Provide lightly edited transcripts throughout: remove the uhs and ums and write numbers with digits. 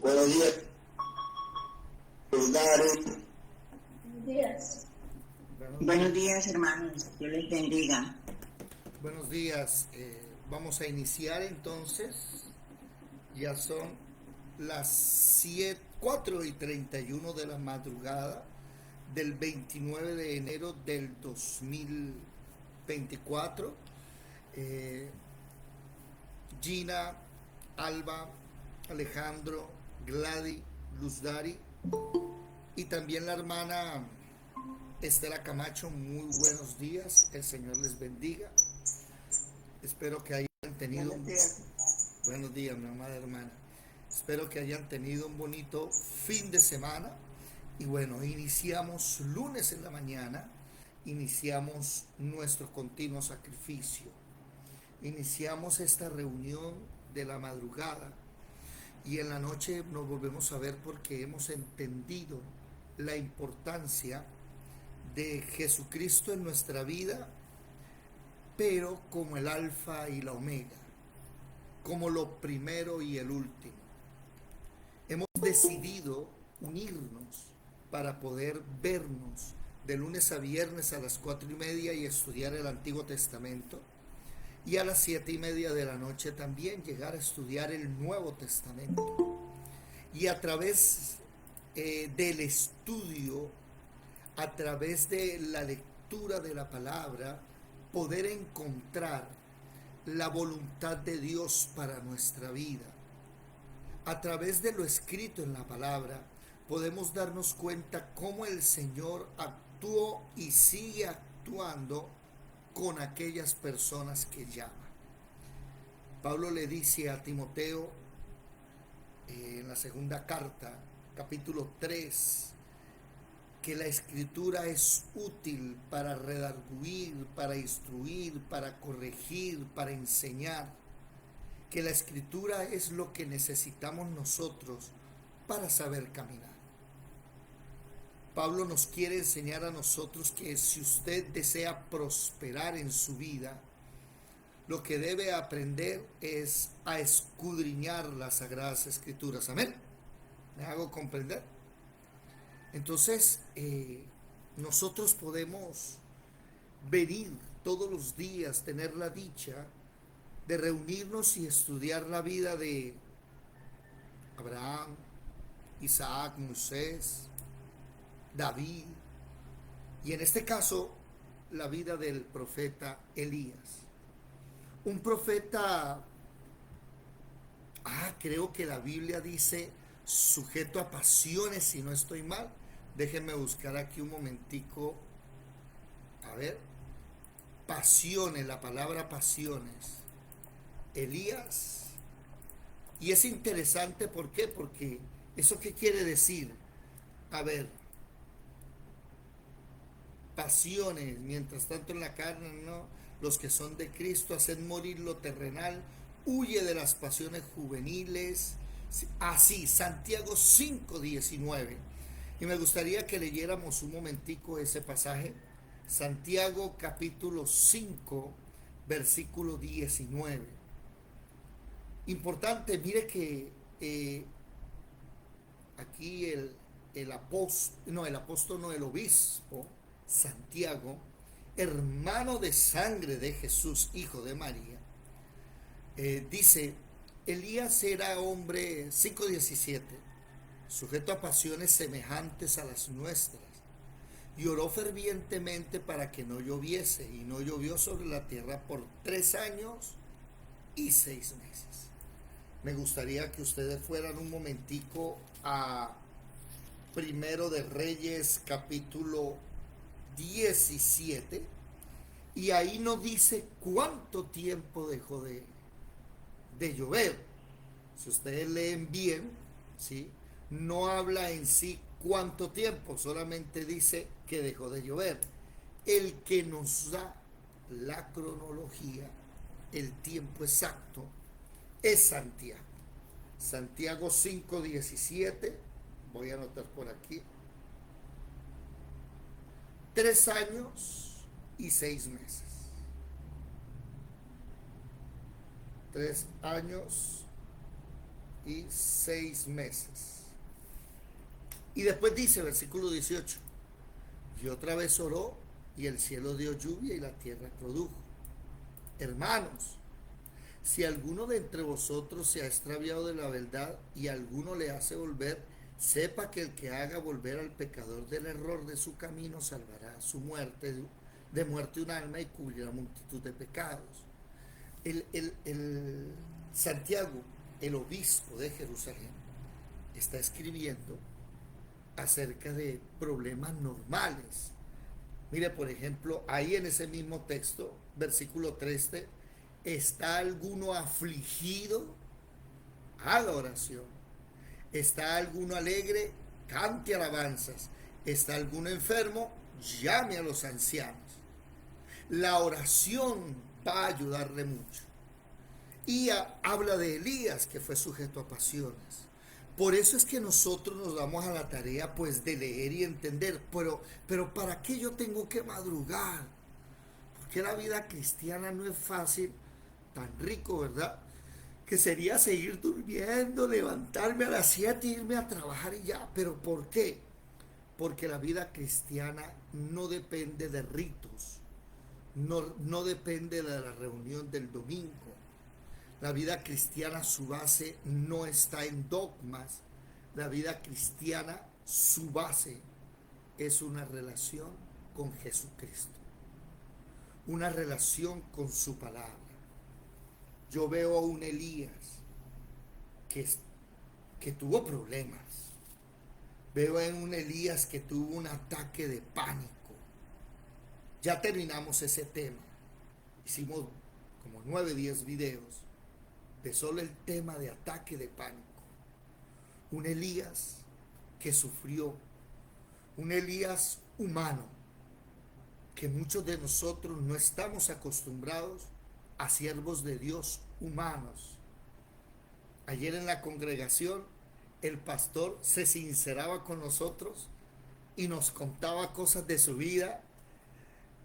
Buenos días, Dari. Buenos días. Buenos días, hermanos. Dios les bendiga. Buenos días. Vamos a iniciar entonces. Ya son las 4:31 de la madrugada del 29 de enero del 2024. Gina, Alba, Alejandro, Gladys, Luzdari y también la hermana Estela Camacho, muy buenos días, el Señor les bendiga. Espero que hayan tenido buenos días, mi amada hermana. Espero que hayan tenido un bonito fin de semana. Y bueno, iniciamos lunes en la mañana, iniciamos nuestro continuo sacrificio. Iniciamos esta reunión de la madrugada y en la noche nos volvemos a ver porque hemos entendido la importancia de Jesucristo en nuestra vida, pero como el alfa y la omega, como lo primero y el último. Hemos decidido unirnos para poder vernos de lunes a viernes a las 4:30 y estudiar el Antiguo Testamento, y a las 7:30 de la noche también llegar a estudiar el Nuevo Testamento. Y a través del estudio, a través de la lectura de la palabra, poder encontrar la voluntad de Dios para nuestra vida. A través de lo escrito en la palabra, podemos darnos cuenta cómo el Señor actuó y sigue actuando con aquellas personas que llama. Pablo le dice a Timoteo en la segunda carta, capítulo 3, que la escritura es útil para redarguir, para instruir, para corregir, para enseñar, que la escritura es lo que necesitamos nosotros para saber caminar. Pablo nos quiere enseñar a nosotros que si usted desea prosperar en su vida, lo que debe aprender es a escudriñar las Sagradas Escrituras. ¿Amén? ¿Me hago comprender? Entonces, nosotros podemos venir todos los días, tener la dicha de reunirnos y estudiar la vida de Abraham, Isaac, Moisés, David, y en este caso la vida del profeta Elías. Un profeta, creo que la Biblia dice sujeto a pasiones, si no estoy mal. Déjenme buscar aquí un momentico. A ver, pasiones, la palabra pasiones. Elías. Y es interesante, ¿por qué? Porque ¿eso qué quiere decir? A ver, pasiones, mientras tanto en la carne, ¿no? Los que son de Cristo hacen morir lo terrenal, huye de las pasiones juveniles. Así, Santiago 5:19. Y me gustaría que leyéramos un momentico ese pasaje. Santiago capítulo 5, versículo 19. Importante, mire que aquí el apóstol, el obispo Santiago, hermano de sangre de Jesús, hijo de María, dice, Elías era hombre, 5:17, sujeto a pasiones semejantes a las nuestras, y oró fervientemente para que no lloviese, y no llovió sobre la tierra por 3 años y 6 meses. Me gustaría que ustedes fueran un momentico a Primero de Reyes capítulo 17, y ahí no dice cuánto tiempo dejó de llover. Si ustedes leen bien, ¿sí? No habla en sí cuánto tiempo, solamente dice que dejó de llover. El que nos da la cronología, el tiempo exacto, es Santiago. Santiago 5:17, voy a anotar por aquí, 3 años y 6 meses. 3 años y 6 meses. Y después dice, versículo 18, y otra vez oró, y el cielo dio lluvia y la tierra produjo. Hermanos, si alguno de entre vosotros se ha extraviado de la verdad y alguno le hace volver, sepa que el que haga volver al pecador del error de su camino salvará su muerte, de muerte un alma, y cubrirá multitud de pecados. El Santiago, el obispo de Jerusalén, está escribiendo acerca de problemas normales. Mire, por ejemplo, ahí en ese mismo texto, versículo 13, ¿está alguno afligido? Haga oración. ¿Está alguno alegre? Cante alabanzas. ¿Está alguno enfermo? Llame a los ancianos. La oración va a ayudarle mucho. Y habla de Elías, que fue sujeto a pasiones. Por eso es que nosotros nos damos a la tarea pues de leer y entender, pero ¿para qué yo tengo que madrugar? Porque la vida cristiana no es fácil, tan rico, ¿verdad? Que sería seguir durmiendo, levantarme a las 7 e irme a trabajar y ya. ¿Pero por qué? Porque la vida cristiana no depende de ritos, no depende de la reunión del domingo. La vida cristiana, su base no está en dogmas. La vida cristiana, su base es una relación con Jesucristo, una relación con su palabra. Yo veo a un Elías que tuvo problemas. Veo a un Elías que tuvo un ataque de pánico. Ya terminamos ese tema. Hicimos como 9, 10 videos de solo el tema de ataque de pánico. Un Elías que sufrió, un Elías humano, que muchos de nosotros no estamos acostumbrados a siervos de Dios humanos. Ayer en la congregación el pastor se sinceraba con nosotros y nos contaba cosas de su vida,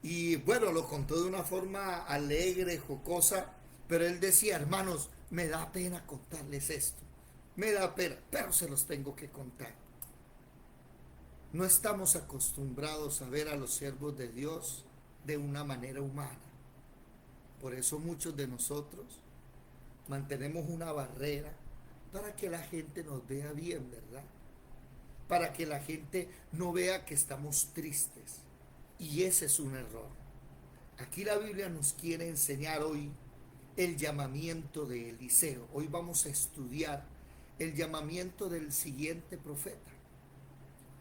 y bueno, lo contó de una forma alegre, jocosa, pero él decía, hermanos, me da pena contarles esto, me da pena, pero se los tengo que contar. No estamos acostumbrados a ver a los siervos de Dios de una manera humana. Por eso muchos de nosotros mantenemos una barrera para que la gente nos vea bien, ¿verdad? Para que la gente no vea que estamos tristes. Y ese es un error. Aquí la Biblia nos quiere enseñar hoy el llamamiento de Eliseo. Hoy vamos a estudiar el llamamiento del siguiente profeta.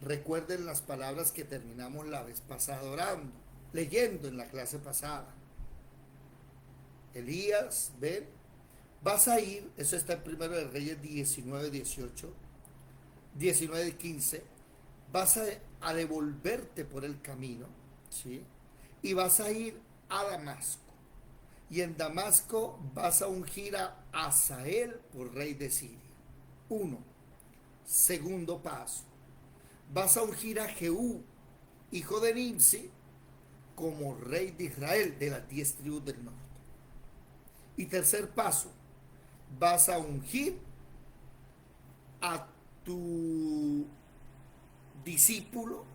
Recuerden las palabras que terminamos la vez pasada orando, leyendo en la clase pasada. Elías, ven, vas a ir, eso está en Primero de Reyes 19, 18, 19, 15, vas a devolverte por el camino, ¿sí? Y vas a ir a Damasco. Y en Damasco vas a ungir a Hazael por rey de Siria. 1. Segundo paso, vas a ungir a Jehú, hijo de Nimsi, como rey de Israel, de las 10 tribus del norte. Y tercer paso, vas a ungir a tu discípulo,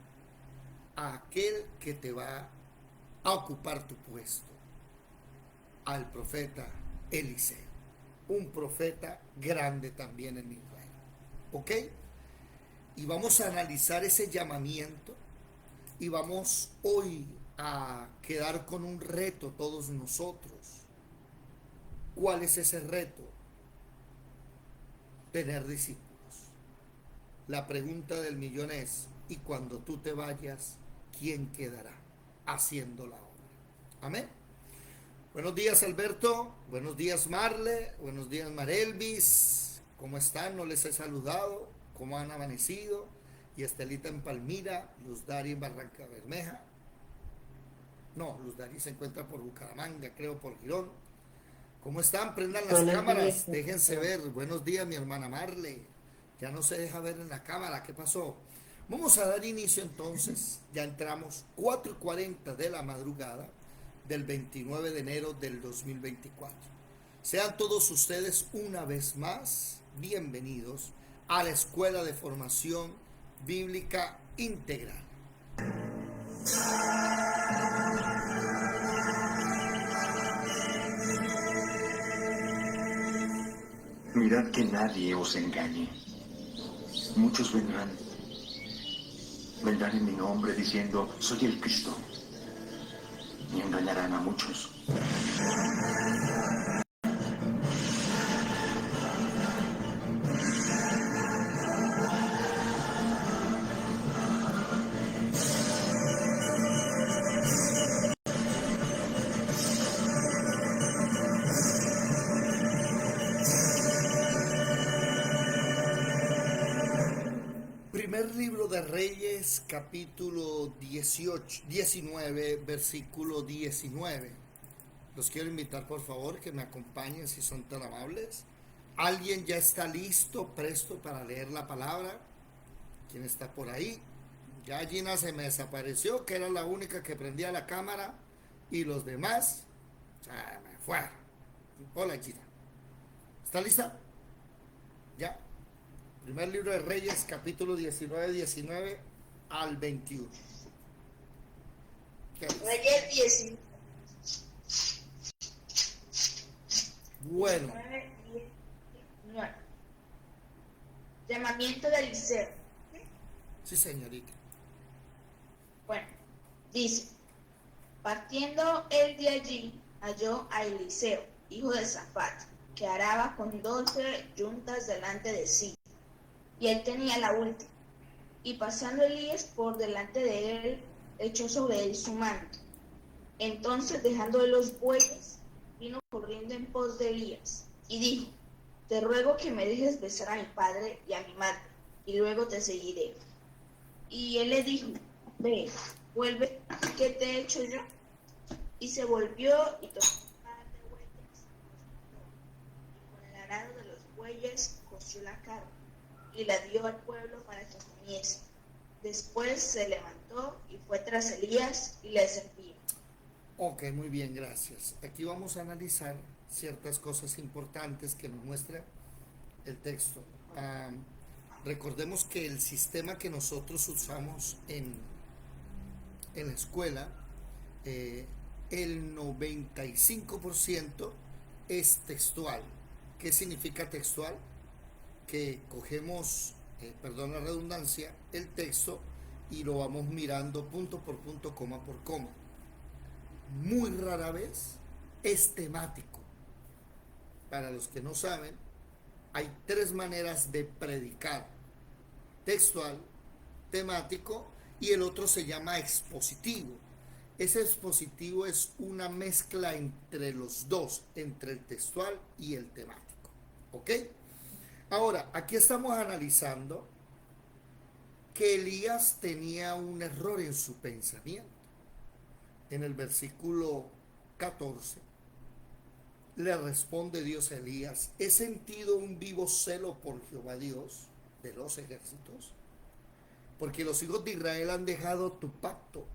a aquel que te va a ocupar tu puesto, al profeta Eliseo, un profeta grande también en Israel. ¿Ok? Y vamos a analizar ese llamamiento y vamos hoy a quedar con un reto todos nosotros. ¿Cuál es ese reto? Tener discípulos. La pregunta del millón es, ¿y cuando tú te vayas, quién quedará haciendo la obra? Amén. Buenos días, Alberto. Buenos días, Marle. Buenos días, Marelvis. ¿Cómo están? No les he saludado. ¿Cómo han amanecido? Y Estelita en Palmira, Luz Dari en Barranca Bermeja. No, Luz Dari se encuentra por Bucaramanga, creo, por Girón. ¿Cómo están? Prendan las cámaras, déjense ver. Buenos días, mi hermana Marle. Ya no se deja ver en la cámara, ¿qué pasó? Vamos a dar inicio entonces. Ya entramos 4:40 de la madrugada del 29 de enero del 2024. Sean todos ustedes una vez más bienvenidos a la Escuela de Formación Bíblica Integral. Mirad que nadie os engañe. Muchos vendrán en mi nombre diciendo, soy el Cristo, y engañarán a muchos. Primer libro de Reyes, capítulo 19, versículo 19. Los quiero invitar, por favor, que me acompañen si son tan amables. ¿Alguien ya está listo, presto para leer la palabra? ¿Quién está por ahí? Ya Gina se me desapareció, que era la única que prendía la cámara, y los demás se me fueron. Hola, Gina. ¿Está lista? Ya. Primer libro de Reyes, capítulo 19 al 21. Reyes 19. Bueno, 19. Llamamiento de Eliseo. sí, señorita. Bueno, dice, partiendo él de allí, halló a Eliseo, hijo de Safat, que araba con 12 yuntas delante de sí, y él tenía la última. Y pasando Elías por delante de él, echó sobre él su manto. Entonces, dejando de los bueyes, vino corriendo en pos de Elías, y dijo, te ruego que me dejes besar a mi padre y a mi madre, y luego te seguiré. Y él le dijo, ve, vuelve, ¿qué te he hecho yo? Y se volvió y tomó un par de bueyes, y con el arado de los bueyes coció la carne, y la dio al pueblo para que comiese. Después se levantó y fue tras Elías y le servía. Ok, muy bien, gracias. Aquí vamos a analizar ciertas cosas importantes que nos muestra el texto. Recordemos que el sistema que nosotros usamos en la escuela, el 95% es textual. ¿Qué significa textual? Que cogemos, perdón la redundancia, el texto y lo vamos mirando punto por punto, coma por coma. Muy rara vez es temático. Para los que no saben, hay 3 maneras de predicar: textual, temático y el otro se llama expositivo. Ese expositivo es una mezcla entre los dos, entre el textual y el temático. ¿Ok? Ahora, aquí estamos analizando que Elías tenía un error en su pensamiento. En el versículo 14 le responde Dios a Elías, he sentido un vivo celo por Jehová Dios de los ejércitos, porque los hijos de Israel han dejado tu pacto,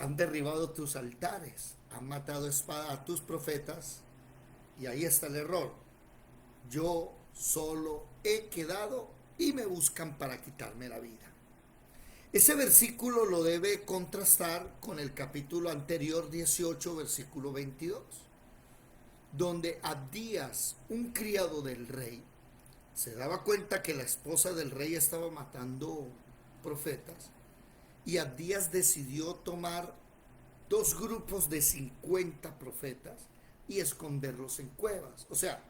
han derribado tus altares, han matado a espada a tus profetas, y ahí está el error. Yo solo he quedado y me buscan para quitarme la vida. Ese versículo lo debe contrastar con el capítulo anterior 18, versículo 22, donde Abdías, un criado del rey, se daba cuenta que la esposa del rey estaba matando profetas, y Abdías decidió tomar 2 grupos de 50 profetas y esconderlos en cuevas. O sea,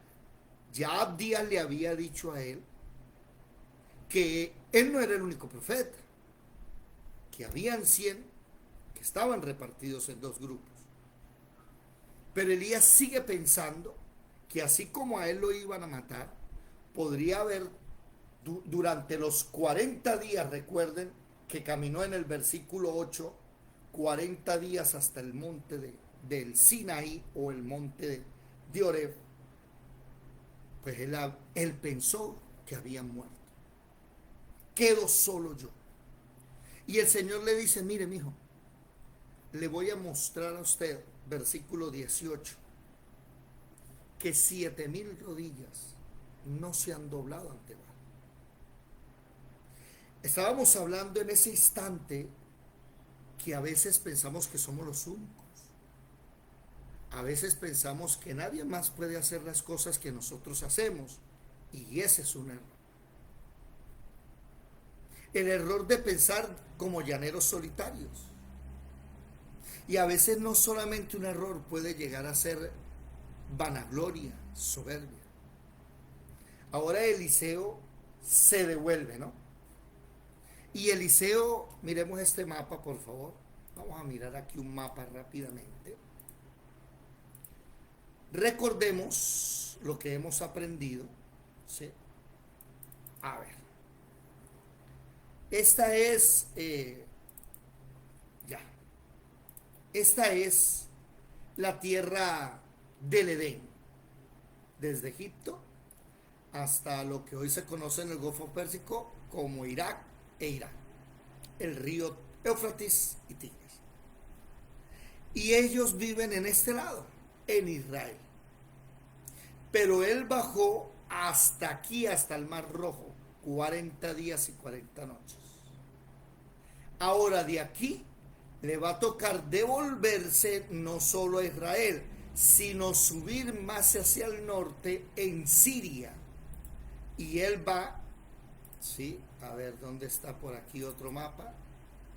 ya Abdías le había dicho a él que él no era el único profeta, que habían 100 que estaban repartidos en 2 grupos. Pero Elías sigue pensando que así como a él lo iban a matar, podría haber durante los 40 días, recuerden que caminó en el versículo 8, 40 días hasta el monte del Sinaí o el monte de Oreb, pues él pensó que habían muerto. Quedo solo yo. Y el Señor le dice, mire, mijo, le voy a mostrar a usted, versículo 18, que 7,000 rodillas no se han doblado ante Baal. Estábamos hablando en ese instante que a veces pensamos que somos los únicos. A veces pensamos que nadie más puede hacer las cosas que nosotros hacemos, y ese es un error. El error de pensar como llaneros solitarios. Y a veces no solamente un error, puede llegar a ser vanagloria, soberbia. Ahora Eliseo se devuelve, ¿no? Y Eliseo, miremos este mapa, por favor. Vamos a mirar aquí un mapa rápidamente. Recordemos lo que hemos aprendido, ¿sí? A ver. Esta es, esta es la tierra del Edén, desde Egipto hasta lo que hoy se conoce en el Golfo Pérsico como Irak e Irán, el río Éufrates y Tigris. Y ellos viven en este lado, en Israel. Pero él bajó hasta aquí, hasta el Mar Rojo, 40 días y 40 noches. Ahora de aquí le va a tocar devolverse no solo a Israel, sino subir más hacia el norte en Siria. Y él va, ¿sí? A ver, ¿dónde está por aquí otro mapa?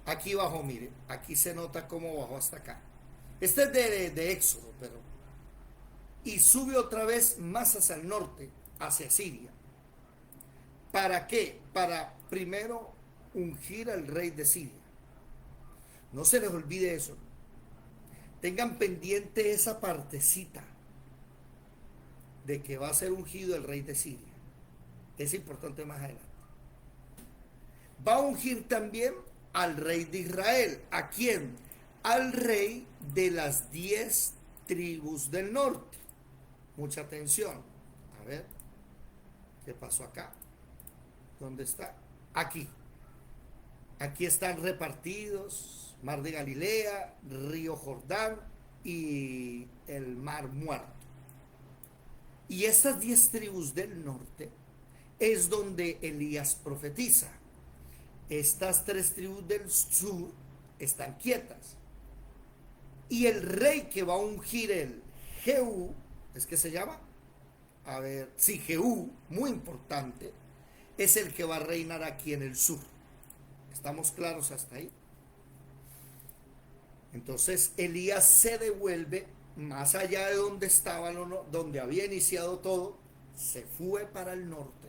Aquí bajó, mire, aquí se nota cómo bajó hasta acá. Este es de Éxodo, pero... Y sube otra vez más hacia el norte, hacia Siria. ¿Para qué? Para primero ungir al rey de Siria. No se les olvide eso. Tengan pendiente esa partecita de que va a ser ungido el rey de Siria. Es importante más adelante. Va a ungir también al rey de Israel. ¿A quién? Al rey de las 10 tribus del norte. Mucha atención. A ver, ¿qué pasó acá? ¿Dónde está? Aquí. Aquí están repartidos Mar de Galilea, Río Jordán y el Mar Muerto. Y estas 10 tribus del norte es donde Elías profetiza. Estas 3 tribus del sur están quietas. Y el rey que va a ungir el Jehú, ¿es que se llama? A ver, sí, Jehú, muy importante, es el que va a reinar aquí en el sur. ¿Estamos claros hasta ahí? Entonces Elías se devuelve más allá de donde estaba, donde había iniciado todo, se fue para el norte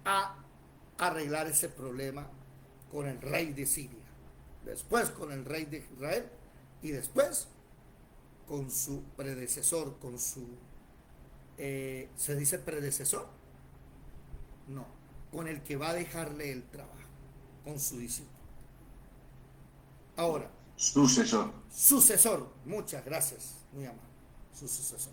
a arreglar ese problema con el rey de Siria, después con el rey de Israel y después con su predecesor, con su, ¿se dice predecesor? No, con el que va a dejarle el trabajo, con su discípulo. Ahora, sucesor, muchas gracias, muy amable, su sucesor.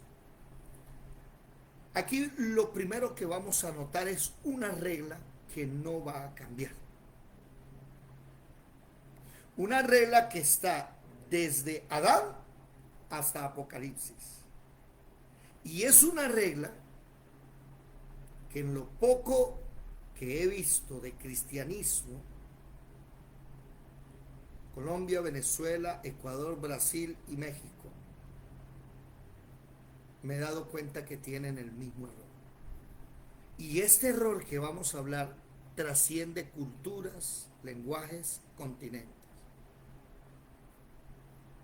Aquí lo primero que vamos a notar es una regla que no va a cambiar. Una regla que está desde Adán hasta Apocalipsis. Y es una regla que en lo poco que he visto de cristianismo, Colombia, Venezuela, Ecuador, Brasil y México, me he dado cuenta que tienen el mismo error. Y este error que vamos a hablar trasciende culturas, lenguajes, continentes.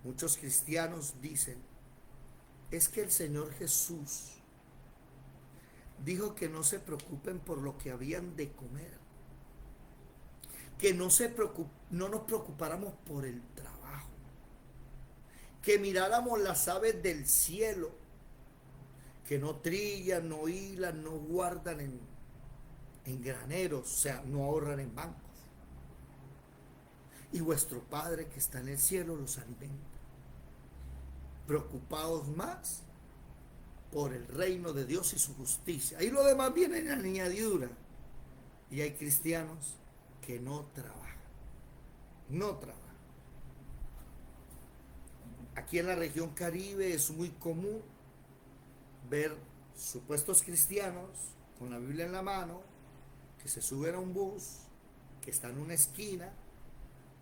Muchos cristianos dicen, es que el Señor Jesús dijo que no se preocupen por lo que habían de comer, que no nos preocupáramos por el trabajo, que miráramos las aves del cielo, que no trillan, no hilan, no guardan en graneros, o sea, no ahorran en bancos. Y vuestro Padre que está en el cielo los alimenta. Preocupados más por el reino de Dios y su justicia. Y lo demás viene en añadidura. Y hay cristianos que no trabajan. No trabajan. Aquí en la región Caribe es muy común ver supuestos cristianos con la Biblia en la mano, que se suben a un bus, que está en una esquina,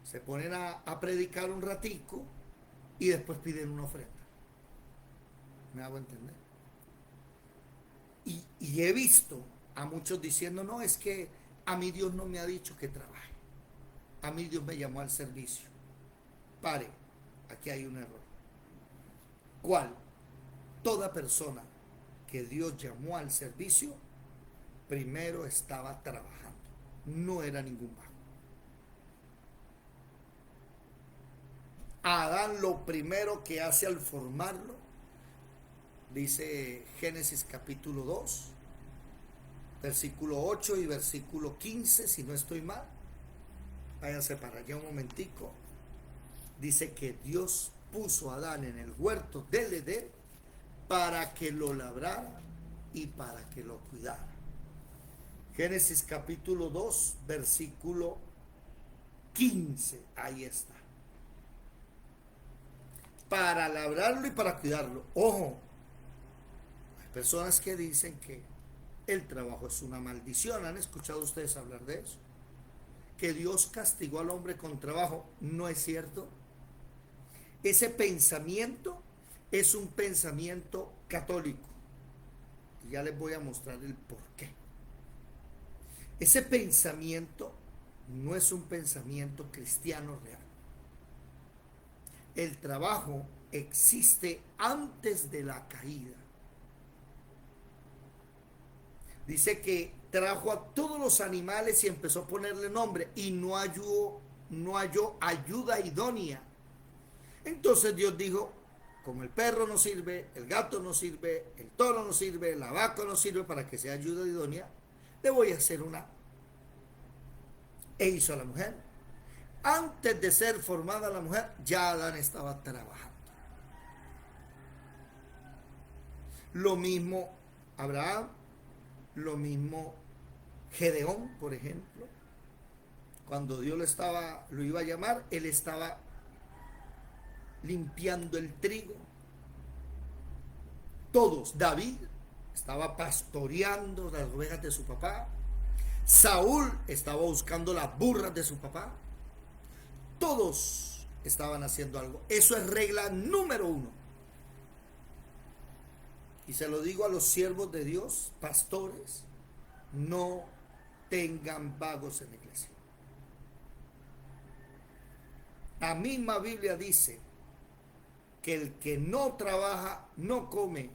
se ponen a predicar un ratico y después piden una ofrenda. ¿Me hago entender? Y he visto a muchos diciendo, no, es que a mí Dios no me ha dicho que trabaje. A mí Dios me llamó al servicio. Pare, aquí hay un error. ¿Cuál? Toda persona que Dios llamó al servicio, primero estaba trabajando. No era ningún vago. Adán lo primero que hace al formarlo, dice Génesis capítulo 2, versículo 8 y versículo 15, si no estoy mal. Váyanse para allá un momentico. Dice que Dios puso a Adán en el huerto del Edén para que lo labrara y para que lo cuidara. Génesis capítulo 2, versículo 15. Ahí está. Para labrarlo y para cuidarlo. Ojo, hay personas que dicen que el trabajo es una maldición. ¿Han escuchado ustedes hablar de eso? Que Dios castigó al hombre con trabajo. No es cierto. Ese pensamiento es un pensamiento católico. Y ya les voy a mostrar el por qué. Ese pensamiento no es un pensamiento cristiano real. El trabajo existe antes de la caída. Dice que trajo a todos los animales y empezó a ponerle nombre y no halló ayuda idónea. Entonces Dios dijo, como el perro no sirve, el gato no sirve, el toro no sirve, la vaca no sirve para que sea ayuda idónea, le voy a hacer una. E hizo a la mujer. Antes de ser formada la mujer, ya Adán estaba trabajando. Lo mismo Abraham, lo mismo Gedeón, por ejemplo. Cuando Dios lo iba a llamar, él estaba limpiando el trigo. Todos, David estaba pastoreando las ovejas de su papá. Saúl estaba buscando las burras de su papá. Todos estaban haciendo algo. Eso es regla número 1. Y se lo digo a los siervos de Dios, pastores, no tengan vagos en la iglesia. La misma Biblia dice que el que no trabaja no come,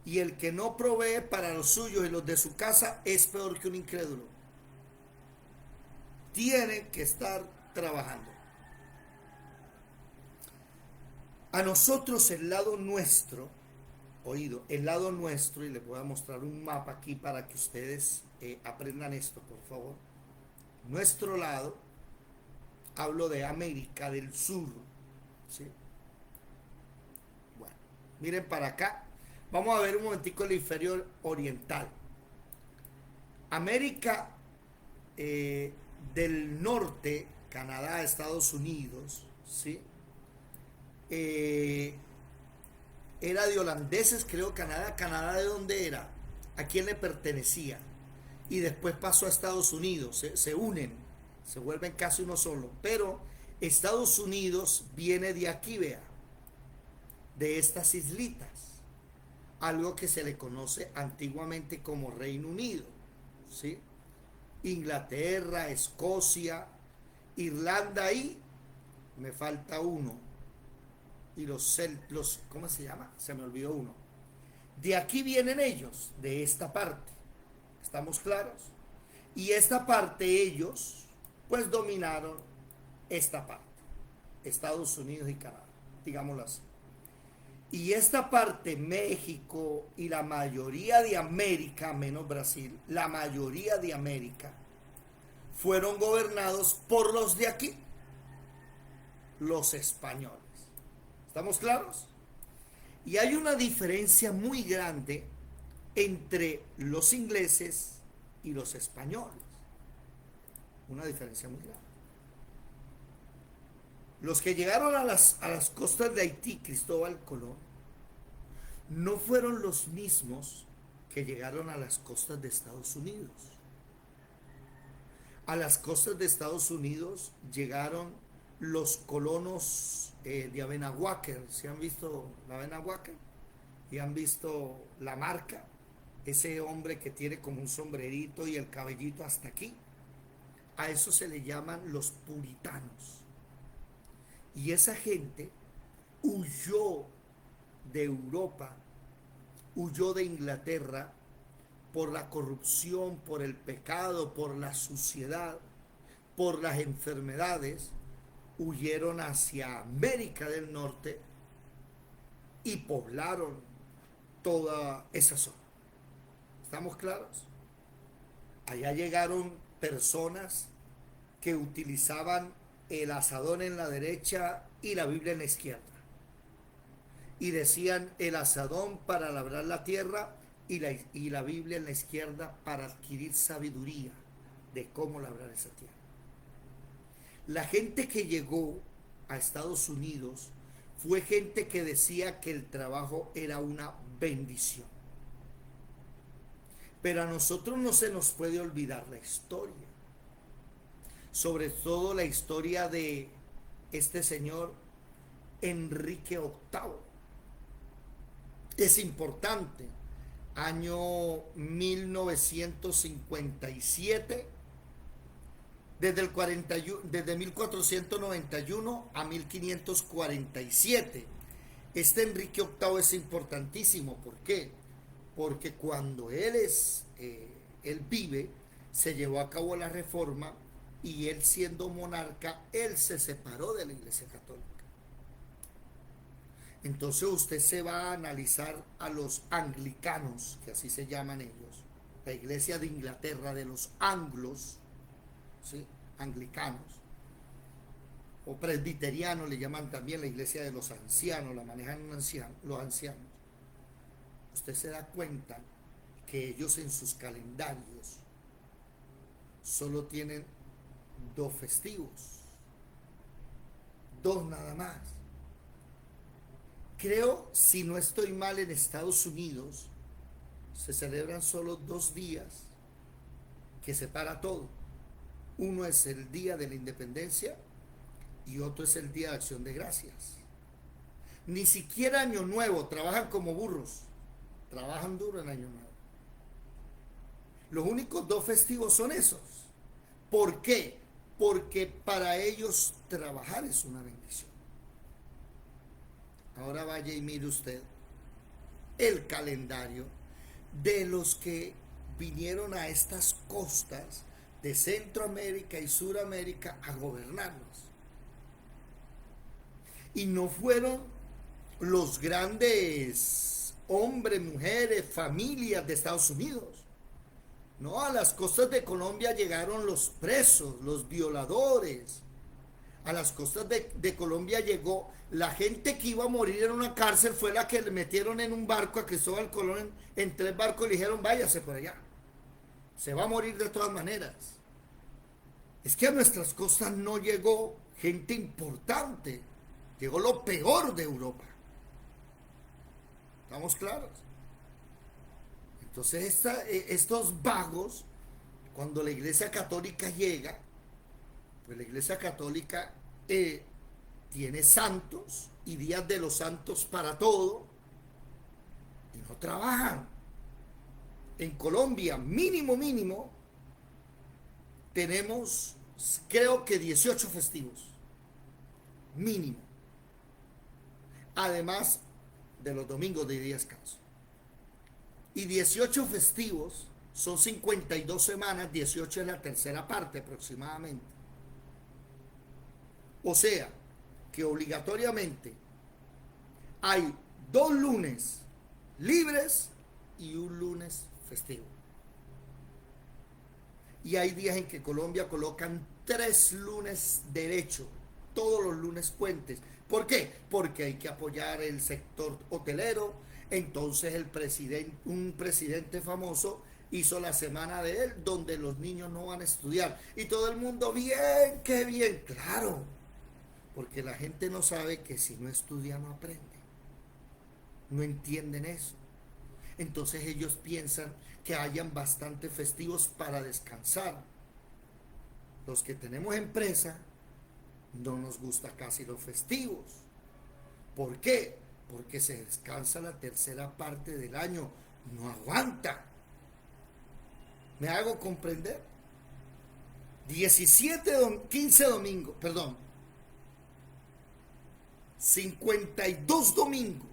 y el que no provee para los suyos y los de su casa es peor que un incrédulo. Tiene que estar trabajando. A nosotros el lado nuestro, el lado nuestro, y les voy a mostrar un mapa aquí para que ustedes aprendan esto, por favor. Nuestro lado, hablo de América del Sur, ¿sí? Bueno, miren para acá. Vamos a ver un momentico el inferior oriental. América del Norte, Canadá, Estados Unidos, ¿sí? Era de holandeses, creo. Canadá ¿de dónde era? ¿A quién le pertenecía? Y después pasó a Estados Unidos, se unen, se vuelven casi uno solo. Pero Estados Unidos viene de aquí, vea, de estas islitas, algo que se le conoce antiguamente como Reino Unido, ¿sí? Inglaterra, Escocia, Irlanda, y me falta uno, y los ¿cómo se llama? Se me olvidó uno. De aquí vienen ellos, de esta parte, ¿estamos claros? Y esta parte ellos pues dominaron esta parte, Estados Unidos y Canadá, digámoslo así. Y esta parte, México y la mayoría de América, menos Brasil, la mayoría de América, fueron gobernados por los de aquí, los españoles. ¿Estamos claros? Y hay una diferencia muy grande entre los ingleses y los españoles. Una diferencia muy grande. Los que llegaron a las costas de Haití, Cristóbal Colón, no fueron los mismos que llegaron a las costas de Estados Unidos. A las costas de Estados Unidos llegaron los colonos de Abenawalker. ¿Se han visto la Abenawalker? ¿Y han visto la marca? Ese hombre que tiene como un sombrerito y el cabellito hasta aquí. A eso se le llaman los puritanos. Y esa gente huyó de Europa, huyó de Inglaterra por la corrupción, por el pecado, por la suciedad, por las enfermedades. Huyeron hacia América del Norte y poblaron toda esa zona. ¿Estamos claros? Allá llegaron personas que utilizaban el asadón en la derecha y la Biblia en la izquierda. Y decían el asadón para labrar la tierra y la Biblia en la izquierda para adquirir sabiduría de cómo labrar esa tierra. La gente que llegó a Estados Unidos fue gente que decía que el trabajo era una bendición. Pero a nosotros no se nos puede olvidar la historia. Sobre todo la historia de este señor Enrique VIII. Es importante. Año 1957. Desde 1491 a 1547. Este Enrique VIII es importantísimo. ¿Por qué? Porque cuando él vive, se llevó a cabo la reforma y él siendo monarca, él se separó de la Iglesia Católica. Entonces usted se va a analizar a los anglicanos, que así se llaman ellos, la Iglesia de Inglaterra, de los anglos, ¿sí? Anglicanos, o presbiterianos le llaman también, la Iglesia de los ancianos, la manejan los ancianos. Usted se da cuenta que ellos en sus calendarios solo tienen 2 festivos, 2 nada más. Creo, si no estoy mal, en Estados Unidos se celebran solo 2 días que separa todo. Uno es el Día de la Independencia y otro es el Día de Acción de Gracias. Ni siquiera Año Nuevo, trabajan como burros. Trabajan duro en Año Nuevo. Los únicos 2 festivos son esos. ¿Por qué? Porque para ellos trabajar es una bendición. Ahora vaya y mire usted el calendario de los que vinieron a estas costas de Centroamérica y Suramérica a gobernarnos. Y no fueron los grandes hombres, mujeres, familias de Estados Unidos. No, a las costas de Colombia llegaron los presos, los violadores. A las costas de Colombia llegó la gente que iba a morir en una cárcel, fue la que le metieron en un barco a Cristóbal Colón en 3 barcos y le dijeron váyase por allá. Se va a morir de todas maneras. Es que a nuestras costas no llegó gente importante, llegó lo peor de Europa. ¿Estamos claros? Entonces estos vagos, cuando la Iglesia Católica llega, pues la Iglesia Católica tiene santos y días de los santos para todo y no trabajan. En Colombia, mínimo, tenemos creo que 18 festivos, mínimo. Además de los domingos de día de descanso. Y 18 festivos son 52 semanas, 18 es la tercera parte aproximadamente. O sea, que obligatoriamente hay 2 lunes libres y un lunes festivo. Y hay días en que Colombia colocan 3 lunes derecho, todos los lunes puentes. ¿Por qué? Porque hay que apoyar el sector hotelero. Entonces un presidente famoso hizo la semana de él, donde los niños no van a estudiar. Y todo el mundo, bien, qué bien, claro. Porque la gente no sabe que si no estudia no aprende. No entienden eso. Entonces ellos piensan que hayan bastantes festivos para descansar. Los que tenemos empresa no nos gusta casi los festivos. ¿Por qué? Porque se descansa la tercera parte del año. No aguanta. ¿Me hago comprender? 15 domingos, perdón. 52 domingos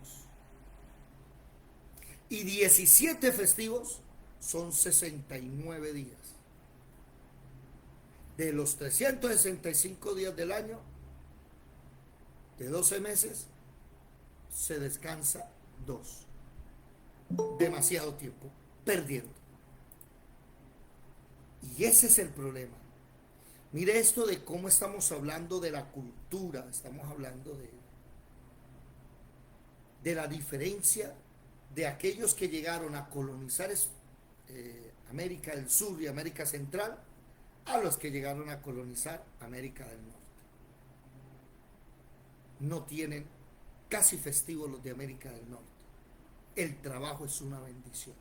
y 17 festivos son 69 días. De los 365 días del año, de 12 meses, se descansa 2. Demasiado tiempo perdiendo. Y ese es el problema. Mire esto de cómo estamos hablando de la cultura, estamos hablando de la diferencia de aquellos que llegaron a colonizar América del Sur y América Central a los que llegaron a colonizar América del Norte. No tienen casi festivos los de América del Norte. El trabajo es una bendición.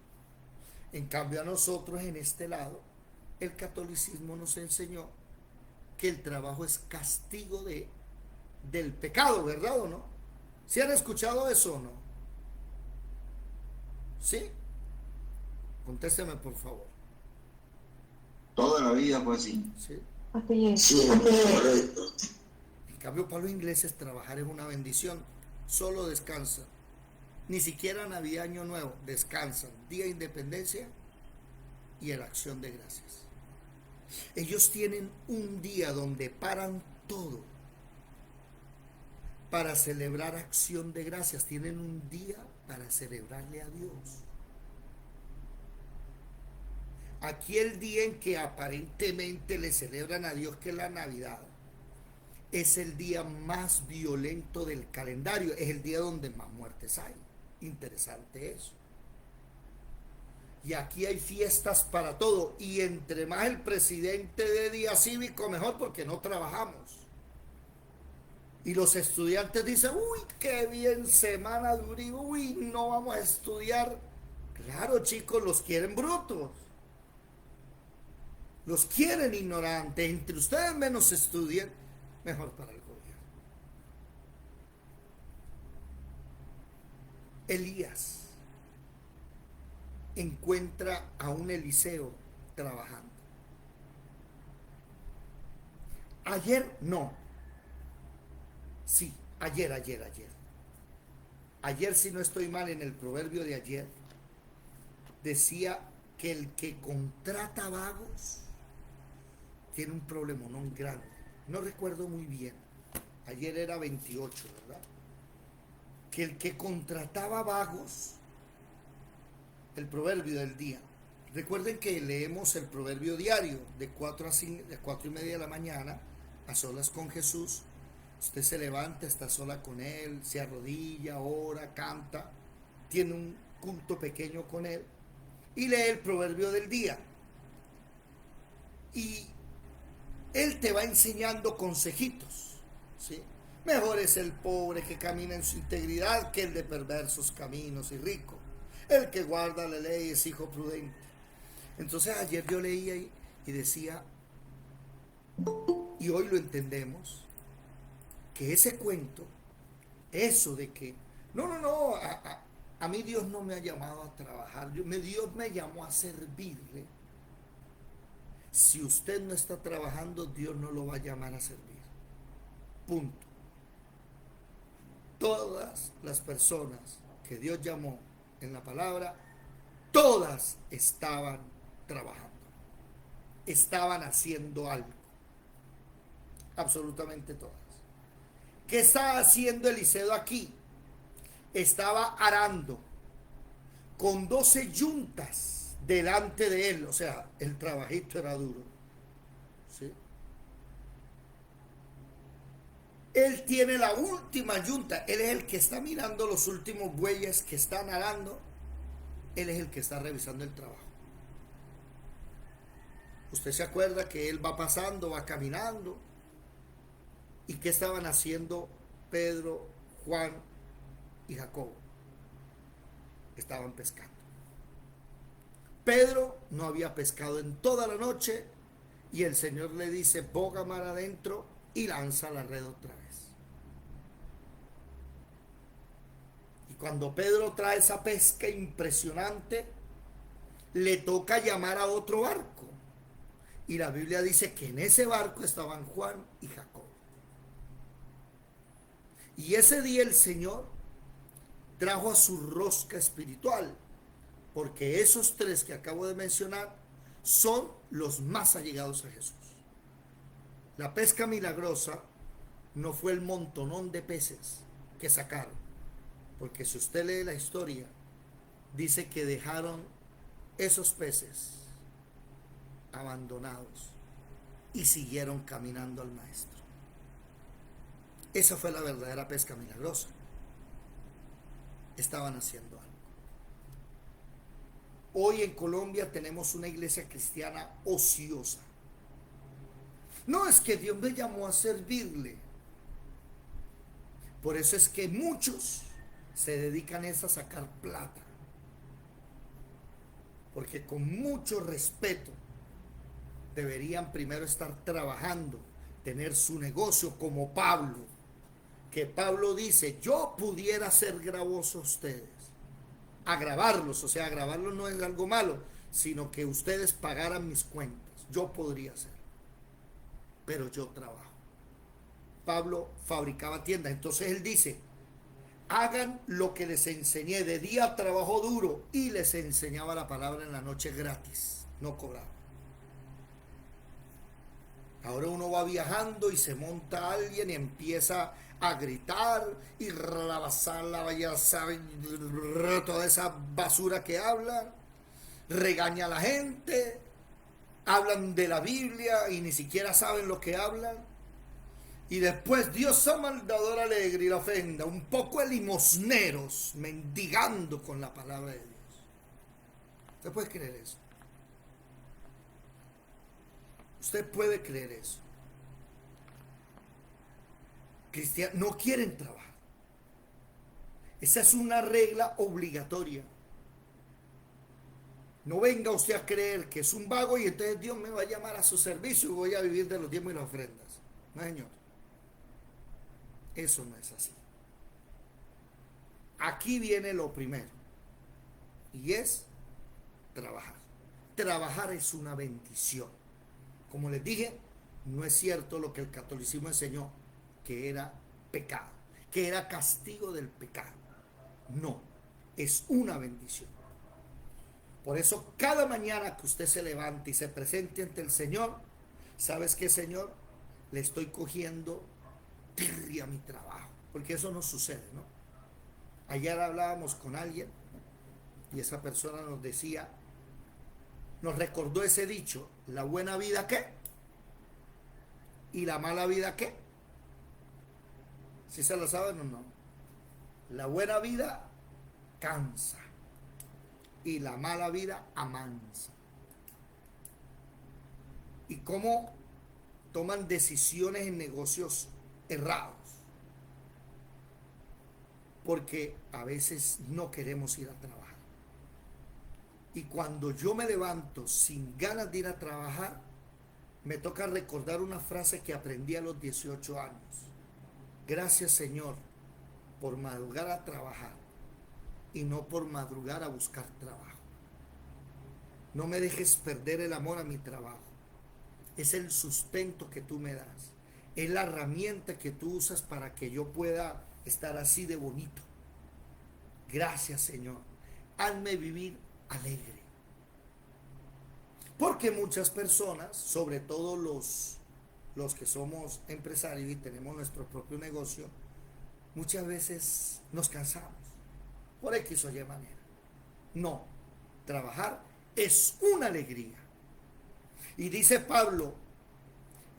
En cambio a nosotros en este lado, el catolicismo nos enseñó que el trabajo es castigo del pecado, ¿verdad o no? ¿Sí han escuchado eso o no? ¿Sí? Contésteme por favor. Toda la vida fue así. ¿Sí? Sí, correcto. En cambio para los ingleses trabajar es una bendición. Solo descansan. Ni siquiera Navidad, Año Nuevo. Descansan. Día de Independencia y el Acción de Gracias. Ellos tienen un día donde paran todo para celebrar Acción de Gracias. Tienen un día para celebrarle a Dios. Aquí el día en que aparentemente le celebran a Dios, que es la Navidad, es el día más violento del calendario. Es el día donde más muertes hay. Interesante eso. Y aquí hay fiestas para todo. Y entre más el presidente de día cívico, mejor, porque no trabajamos. Y los estudiantes dicen, uy, qué bien semana de Uribe, uy, no vamos a estudiar. Claro, chicos, los quieren brutos. Los quieren ignorantes. Entre ustedes menos estudien, mejor para el gobierno. Elías encuentra a un Eliseo trabajando. Ayer no. Sí, ayer. Ayer, si no estoy mal, en el proverbio de ayer, decía que el que contrata vagos tiene un problema no grande. No recuerdo muy bien. Ayer era 28, ¿verdad? Que el que contrataba vagos, el proverbio del día. Recuerden que leemos el proverbio diario de 4 a 5, de 4 y media de la mañana, a solas con Jesús. Usted se levanta, está sola con Él, se arrodilla, ora, canta, tiene un culto pequeño con Él y lee el proverbio del día. Y Él te va enseñando consejitos, ¿sí? Mejor es el pobre que camina en su integridad que el de perversos caminos y rico. El que guarda la ley es hijo prudente. Entonces ayer yo leía y decía, y hoy lo entendemos, que ese cuento, eso de que, no, a mí Dios no me ha llamado a trabajar, Dios me llamó a servirle. Si usted no está trabajando, Dios no lo va a llamar a servir. Punto. Todas las personas que Dios llamó en la palabra, todas estaban trabajando, estaban haciendo algo, absolutamente todas. ¿Qué estaba haciendo Eliseo aquí? Estaba arando con 12 yuntas delante de él, o sea, el trabajito era duro, ¿sí? Él tiene la última yunta, él es el que está mirando los últimos bueyes que están arando, él es el que está revisando el trabajo. Usted se acuerda que él va pasando, va caminando, y qué estaban haciendo Pedro, Juan y Jacobo. Estaban pescando. Pedro no había pescado en toda la noche y el Señor le dice, boga mar adentro y lanza la red otra vez. Y cuando Pedro trae esa pesca impresionante, le toca llamar a otro barco. Y la Biblia dice que en ese barco estaban Juan y Jacob. Y ese día el Señor trajo a su rosca espiritual, porque esos tres que acabo de mencionar son los más allegados a Jesús. La pesca milagrosa no fue el montonón de peces que sacaron, porque si usted lee la historia, dice que dejaron esos peces abandonados y siguieron caminando al maestro. Esa fue la verdadera pesca milagrosa. Estaban haciendo algo. Hoy en Colombia tenemos una iglesia cristiana ociosa. No es que Dios me llamó a servirle. Por eso es que muchos se dedican a sacar plata. Porque con mucho respeto deberían primero estar trabajando, tener su negocio como Pablo. Que Pablo dice, yo pudiera ser gravoso a ustedes. A grabarlos, o sea, grabarlos no es algo malo, sino que ustedes pagaran mis cuentas. Yo podría hacerlo, pero yo trabajo. Pablo fabricaba tiendas, entonces él dice, hagan lo que les enseñé. De día trabajo duro y les enseñaba la palabra en la noche gratis, no cobraba. Ahora uno va viajando y se monta alguien y empieza a gritar y rabasar la vallasa, toda esa basura que hablan, regaña a la gente, hablan de la Biblia y ni siquiera saben lo que hablan. Y después Dios ama al dador alegre y la ofrenda, un poco de limosneros mendigando con la palabra de Dios. ¿Usted puede creer eso? Usted puede creer eso. Cristianos no quieren trabajar. Esa es una regla obligatoria. No venga usted a creer que es un vago y entonces Dios me va a llamar a su servicio y voy a vivir de los diezmos y las ofrendas. No, señor. Eso no es así. Aquí viene lo primero. Y es trabajar. Trabajar es una bendición. Como les dije, no es cierto lo que el catolicismo enseñó, que era pecado, que era castigo del pecado. No, es una bendición. Por eso cada mañana que usted se levante y se presente ante el Señor, ¿sabes qué, Señor? Le estoy cogiendo tirria a mi trabajo, porque eso no sucede, ¿no? Ayer hablábamos con alguien y esa persona nos decía, nos recordó ese dicho, la buena vida ¿qué? Y la mala vida ¿qué? ¿Sí se lo saben o no? La buena vida cansa y la mala vida amansa. Y cómo toman decisiones en negocios errados. Porque a veces no queremos ir a trabajar. Y cuando yo me levanto sin ganas de ir a trabajar, me toca recordar una frase que aprendí a los 18 años. Gracias, Señor, por madrugar a trabajar y no por madrugar a buscar trabajo. No me dejes perder el amor a mi trabajo. Es el sustento que tú me das. Es la herramienta que tú usas para que yo pueda estar así de bonito. Gracias, Señor. Hazme vivir alegre. Porque muchas personas, sobre todo los que somos empresarios y tenemos nuestro propio negocio, muchas veces nos cansamos por X o Y manera. No, trabajar es una alegría. Y dice Pablo,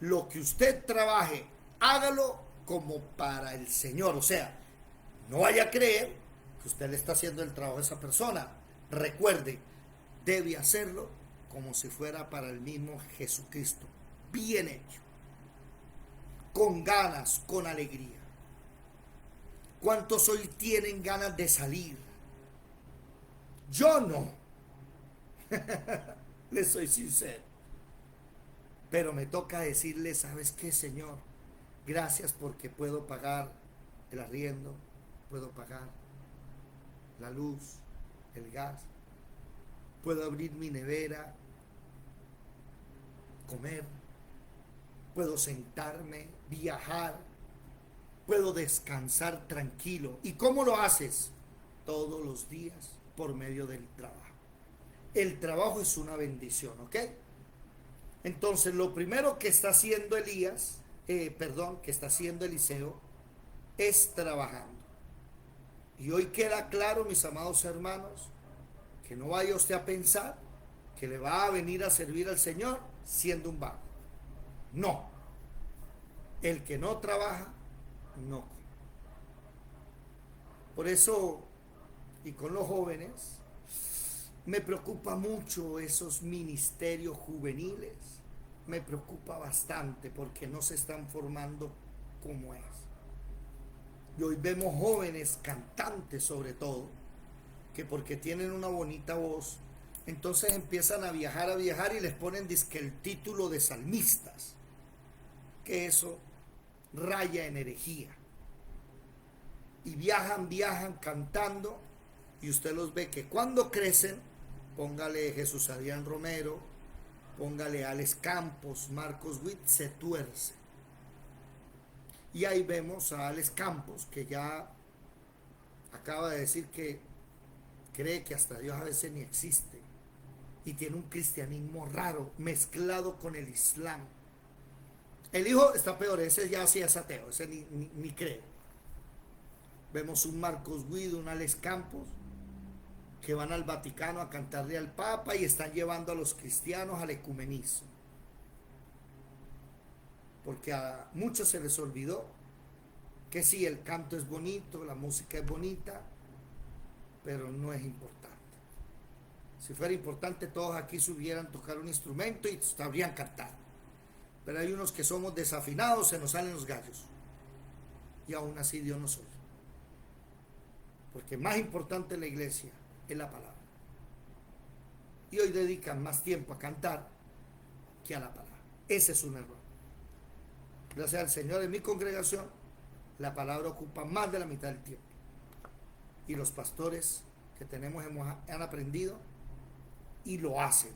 lo que usted trabaje, hágalo como para el Señor. O sea, no vaya a creer que usted le está haciendo el trabajo a esa persona. Recuerde, debe hacerlo como si fuera para el mismo Jesucristo. Bien hecho. Con ganas, con alegría. ¿Cuántos hoy tienen ganas de salir? Yo no. Les soy sincero. Pero me toca decirle, ¿sabes qué, Señor? Gracias porque puedo pagar el arriendo, puedo pagar la luz, el gas, puedo abrir mi nevera, comer, puedo sentarme, viajar, puedo descansar tranquilo. ¿Y cómo lo haces? Todos los días por medio del trabajo. El trabajo es una bendición, ¿ok? Entonces, lo primero que está haciendo que está haciendo Eliseo, es trabajando. Y hoy queda claro, mis amados hermanos, que no vaya usted a pensar que le va a venir a servir al Señor siendo un vago. No. El que no trabaja, no come. Por eso, y con los jóvenes, me preocupa mucho esos ministerios juveniles. Me preocupa bastante porque no se están formando como es. Y hoy vemos jóvenes cantantes sobre todo, que porque tienen una bonita voz, entonces empiezan a viajar y les ponen dizque el título de salmistas, que eso raya en herejía. Y viajan cantando, y usted los ve que cuando crecen, póngale Jesús Adrián Romero, póngale Alex Campos, Marcos Witt, se tuerce. Y ahí vemos a Alex Campos, que ya acaba de decir que cree que hasta Dios a veces ni existe. Y tiene un cristianismo raro, mezclado con el Islam. El hijo está peor, ese ya sí es ateo, ese ni cree. Vemos un Marcos Witt, un Alex Campos, que van al Vaticano a cantarle al Papa y están llevando a los cristianos al ecumenismo. Porque a muchos se les olvidó que sí, el canto es bonito, la música es bonita, pero no es importante. Si fuera importante, todos aquí subieran a tocar un instrumento y sabrían cantar. Pero hay unos que somos desafinados, se nos salen los gallos. Y aún así Dios nos oye. Porque más importante en la iglesia es la palabra. Y hoy dedican más tiempo a cantar que a la palabra. Ese es un error. Gracias al Señor, en mi congregación la palabra ocupa más de la mitad del tiempo. Y los pastores que tenemos han aprendido y lo hacen.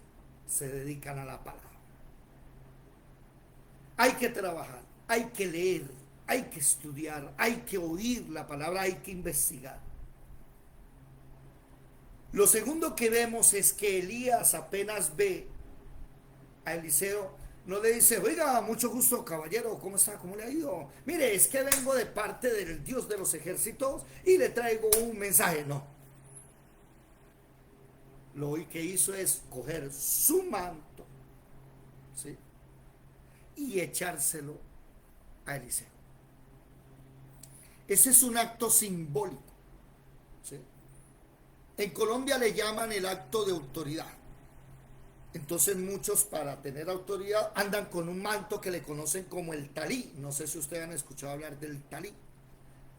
Se dedican a la palabra. Hay que trabajar, hay que leer, hay que estudiar, hay que oír la palabra, hay que investigar. Lo segundo que vemos es que Elías apenas ve a Eliseo, no le dice, oiga, mucho gusto, caballero, ¿cómo está? ¿Cómo le ha ido? Mire, es que vengo de parte del Dios de los ejércitos y le traigo un mensaje. No. Lo que hizo es coger su manto, ¿sí?, y echárselo a Eliseo. Ese es un acto simbólico, ¿sí? En Colombia le llaman el acto de autoridad. Entonces muchos, para tener autoridad, andan con un manto que le conocen como el talí. No sé si ustedes han escuchado hablar del talí.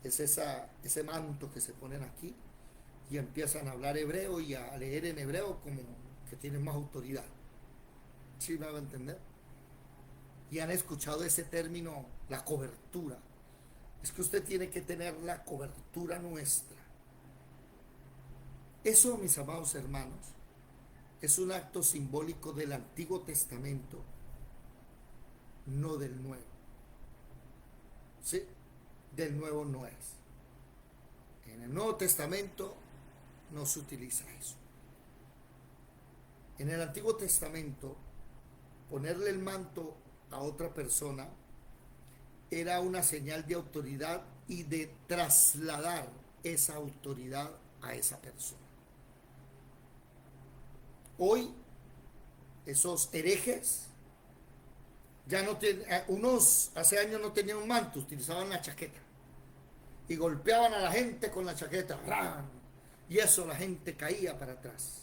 Es ese manto que se ponen aquí y empiezan a hablar hebreo y a leer en hebreo como que tienen más autoridad. ¿Sí me va a entender? Y han escuchado ese término, la cobertura. Es que usted tiene que tener la cobertura nuestra. Eso, mis amados hermanos, es un acto simbólico del Antiguo Testamento, no del Nuevo. ¿Sí? Del Nuevo no es. En el Nuevo Testamento no se utiliza eso. En el Antiguo Testamento, ponerle el manto a otra persona era una señal de autoridad y de trasladar esa autoridad a esa persona. Hoy esos herejes ya no tienen, unos hace años no tenían un manto, utilizaban la chaqueta y golpeaban a la gente con la chaqueta, ¡ram!, y eso la gente caía para atrás.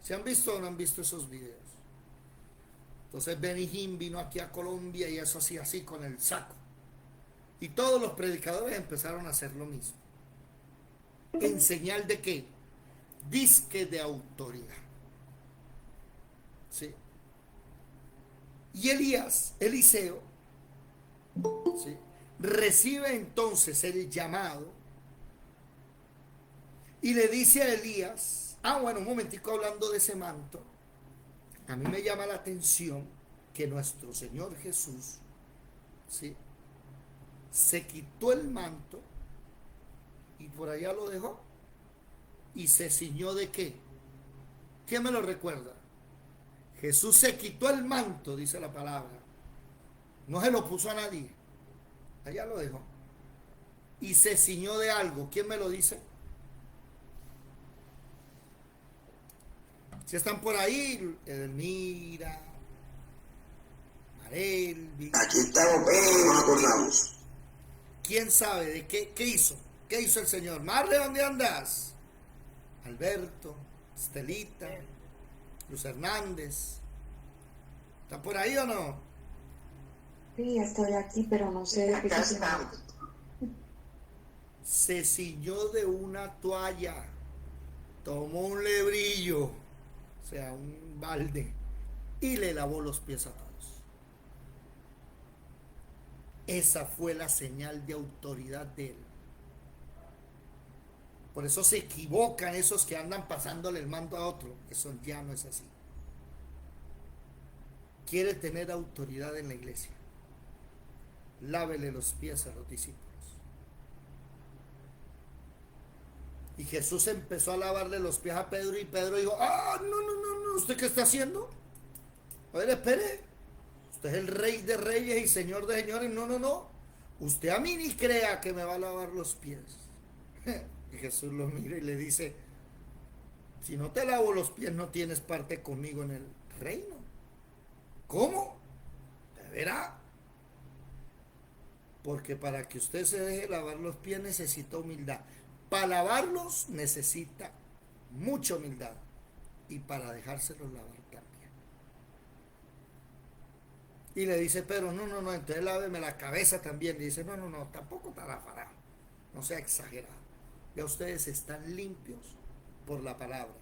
¿Se han visto o no han visto esos videos? Entonces Benny Hinn vino aquí a Colombia y eso hacía así con el saco. Y todos los predicadores empezaron a hacer lo mismo. ¿En señal de qué? Disque de autoridad. ¿sí? Y Eliseo, ¿sí?, recibe entonces el llamado y le dice a Elías, bueno, un momentico, hablando de ese manto, a mí me llama la atención que nuestro Señor Jesús, ¿sí?, se quitó el manto y por allá lo dejó y se ciñó ¿de qué? ¿Quién me lo recuerda? Jesús se quitó el manto, dice la palabra, no se lo puso a nadie, allá lo dejó y se ciñó de algo. ¿Quién me lo dice? Si están por ahí, Edelmira, Marelvi. Aquí estamos, pero nos acordamos. ¿Quién sabe de qué hizo? ¿Qué hizo el Señor? Marle, ¿dónde andas? Alberto, Estelita, Luz Hernández. ¿Está por ahí o no? Sí, estoy aquí, pero no sé de qué Acá se estamos. trata. Se ciñó de una toalla, tomó un lebrillo, o sea, un balde, y le lavó los pies a todos. Esa fue la señal de autoridad de él. Por eso se equivocan esos que andan pasándole el mando a otro. Eso ya no es así. Quiere tener autoridad en la iglesia, lávele los pies a los discípulos. Y Jesús empezó a lavarle los pies a Pedro y Pedro dijo, no, ¿usted qué está haciendo? A ver, espere, usted es el Rey de Reyes y Señor de Señores. No, usted a mí ni crea que me va a lavar los pies. Y Jesús lo mira y le dice, si no te lavo los pies no tienes parte conmigo en el reino. ¿Cómo? ¿De veras? Porque para que usted se deje lavar los pies necesita humildad. Para lavarlos necesita mucha humildad. Y para dejárselos lavar también. Y le dice, pero no, entonces láveme la cabeza también. Le dice, no, tampoco tan afarado. No sea exagerado. Ya ustedes están limpios por la palabra.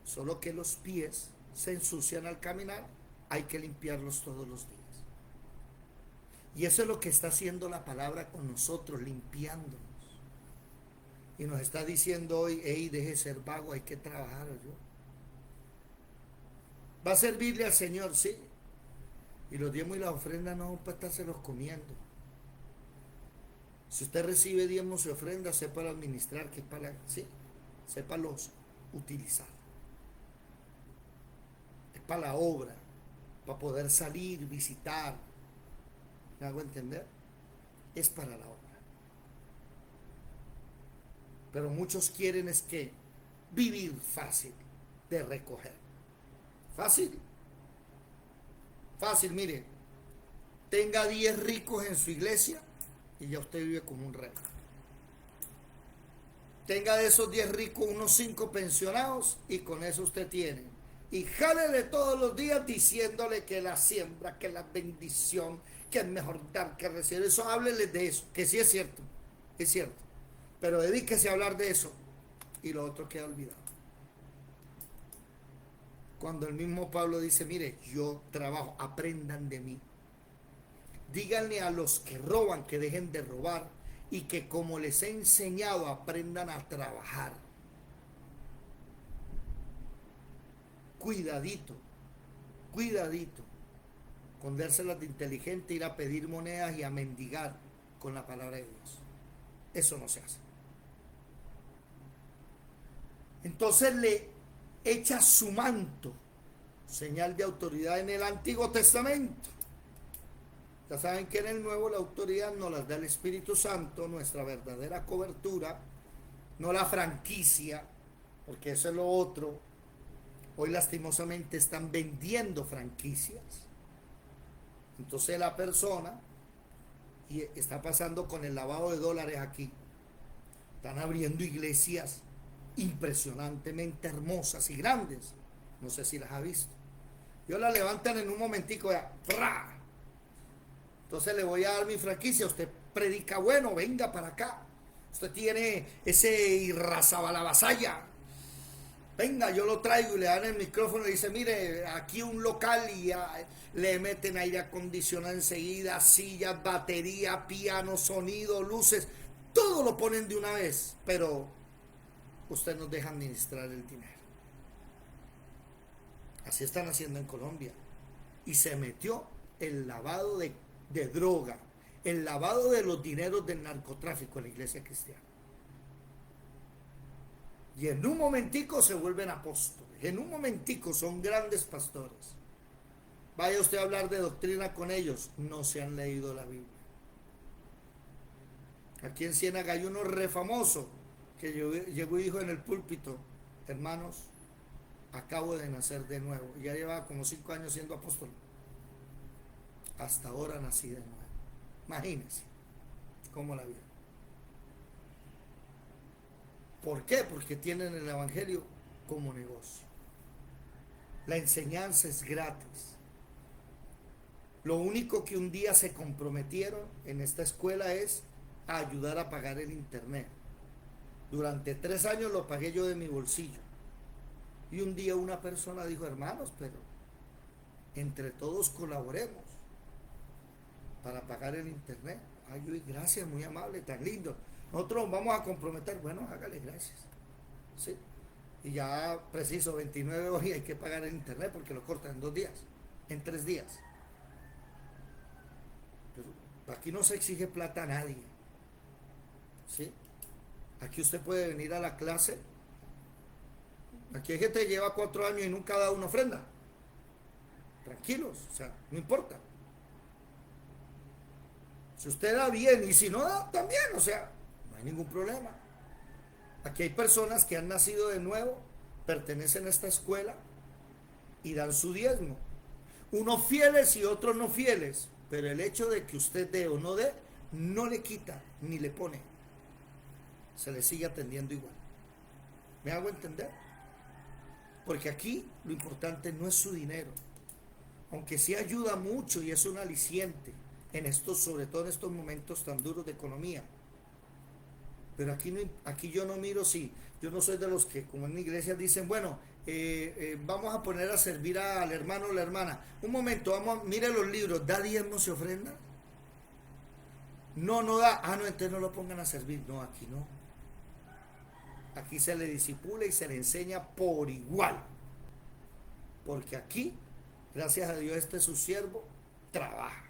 Solo que los pies se ensucian al caminar. Hay que limpiarlos todos los días. Y eso es lo que está haciendo la palabra con nosotros, limpiándonos. Y nos está diciendo hoy, hey, deje de ser vago, hay que trabajar. Va a servirle al Señor, sí. Y los diezmos y las ofrendas no son para estárselos comiendo. Si usted recibe diezmos y ofrendas, sepa administrar, que es para, sí, sepa los utilizar. Es para la obra, para poder salir, visitar. ¿Me hago entender? Es para la obra. Pero muchos quieren es que vivir fácil de recoger. Fácil. Fácil, mire. Tenga 10 ricos en su iglesia y ya usted vive como un rey. Tenga de esos 10 ricos unos 5 pensionados y con eso usted tiene. Y jálele todos los días diciéndole que la siembra, que la bendición, que es mejor dar que recibir. Eso, háblele de eso, que sí es cierto, es cierto. Pero dedíquese a hablar de eso y lo otro queda olvidado. Cuando el mismo Pablo dice, mire, yo trabajo, aprendan de mí. Díganle a los que roban que dejen de robar y que como les he enseñado aprendan a trabajar. Cuidadito con dárselas de inteligente, ir a pedir monedas y a mendigar con la palabra de Dios. Eso no se hace. Entonces le echa su manto, señal de autoridad en el Antiguo Testamento. Ya saben que en el Nuevo la autoridad nos la da el Espíritu Santo, nuestra verdadera cobertura, no la franquicia, porque eso es lo otro. Hoy lastimosamente están vendiendo franquicias. Entonces la persona, y está pasando con el lavado de dólares aquí, están abriendo iglesias impresionantemente hermosas y grandes. No sé si las ha visto. Yo las levantan en un momentico, ya, ¡fra! Entonces le voy a dar mi franquicia. Usted predica bueno, venga para acá. Usted tiene ese Irrazabalabasaya, Venga, yo lo traigo y le dan el micrófono y dice, mire, aquí un local y le meten aire acondicionado enseguida, sillas, batería, piano, sonido, luces, todo lo ponen de una vez, pero usted nos deja administrar el dinero. Así están haciendo en Colombia. Y se metió el lavado de droga, el lavado de los dineros del narcotráfico en la iglesia cristiana. Y en un momentico se vuelven apóstoles, en un momentico son grandes pastores. Vaya usted a hablar de doctrina con ellos, no se han leído la Biblia. Aquí en Ciénaga hay uno re famoso que llegó y dijo en el púlpito, hermanos, acabo de nacer de nuevo. Y ya llevaba como 5 años siendo apóstol. Hasta ahora nací de nuevo. Imagínense cómo la vida. ¿Por qué? Porque tienen el evangelio como negocio. La enseñanza es gratis. Lo único que un día se comprometieron en esta escuela es a ayudar a pagar el internet. Durante 3 años lo pagué yo de mi bolsillo. Y un día una persona dijo, hermanos, pero entre todos colaboremos para pagar el internet. Ay, gracias, muy amable, tan lindo. Nosotros vamos a comprometer, bueno, hágale gracias. ¿Sí? Y ya preciso 29 horas y hay que pagar el internet porque lo cortan en 2 días, en 3 días. Pero aquí no se exige plata a nadie. ¿Sí? Aquí usted puede venir a la clase. Aquí hay gente que lleva 4 años y nunca ha dado una ofrenda. Tranquilos, o sea, no importa. Si usted da bien y si no da, también, o sea, no hay ningún problema. Aquí hay personas que han nacido de nuevo, pertenecen a esta escuela y dan su diezmo. Unos fieles y otros no fieles, pero el hecho de que usted dé o no dé, no le quita ni le pone. Se le sigue atendiendo igual. ¿Me hago entender? Porque aquí lo importante no es su dinero, aunque sí ayuda mucho y es un aliciente en estos, sobre todo en estos momentos tan duros de economía. Pero aquí, aquí yo no miro si, yo no soy de los que como en la iglesia dicen, bueno, vamos a poner a servir al hermano o la hermana. Un momento, mire los libros, ¿da diezmos y ofrenda? No da, no, entonces no lo pongan a servir. No, aquí no. Aquí se le disipula y se le enseña por igual. Porque aquí, gracias a Dios, este su siervo trabaja.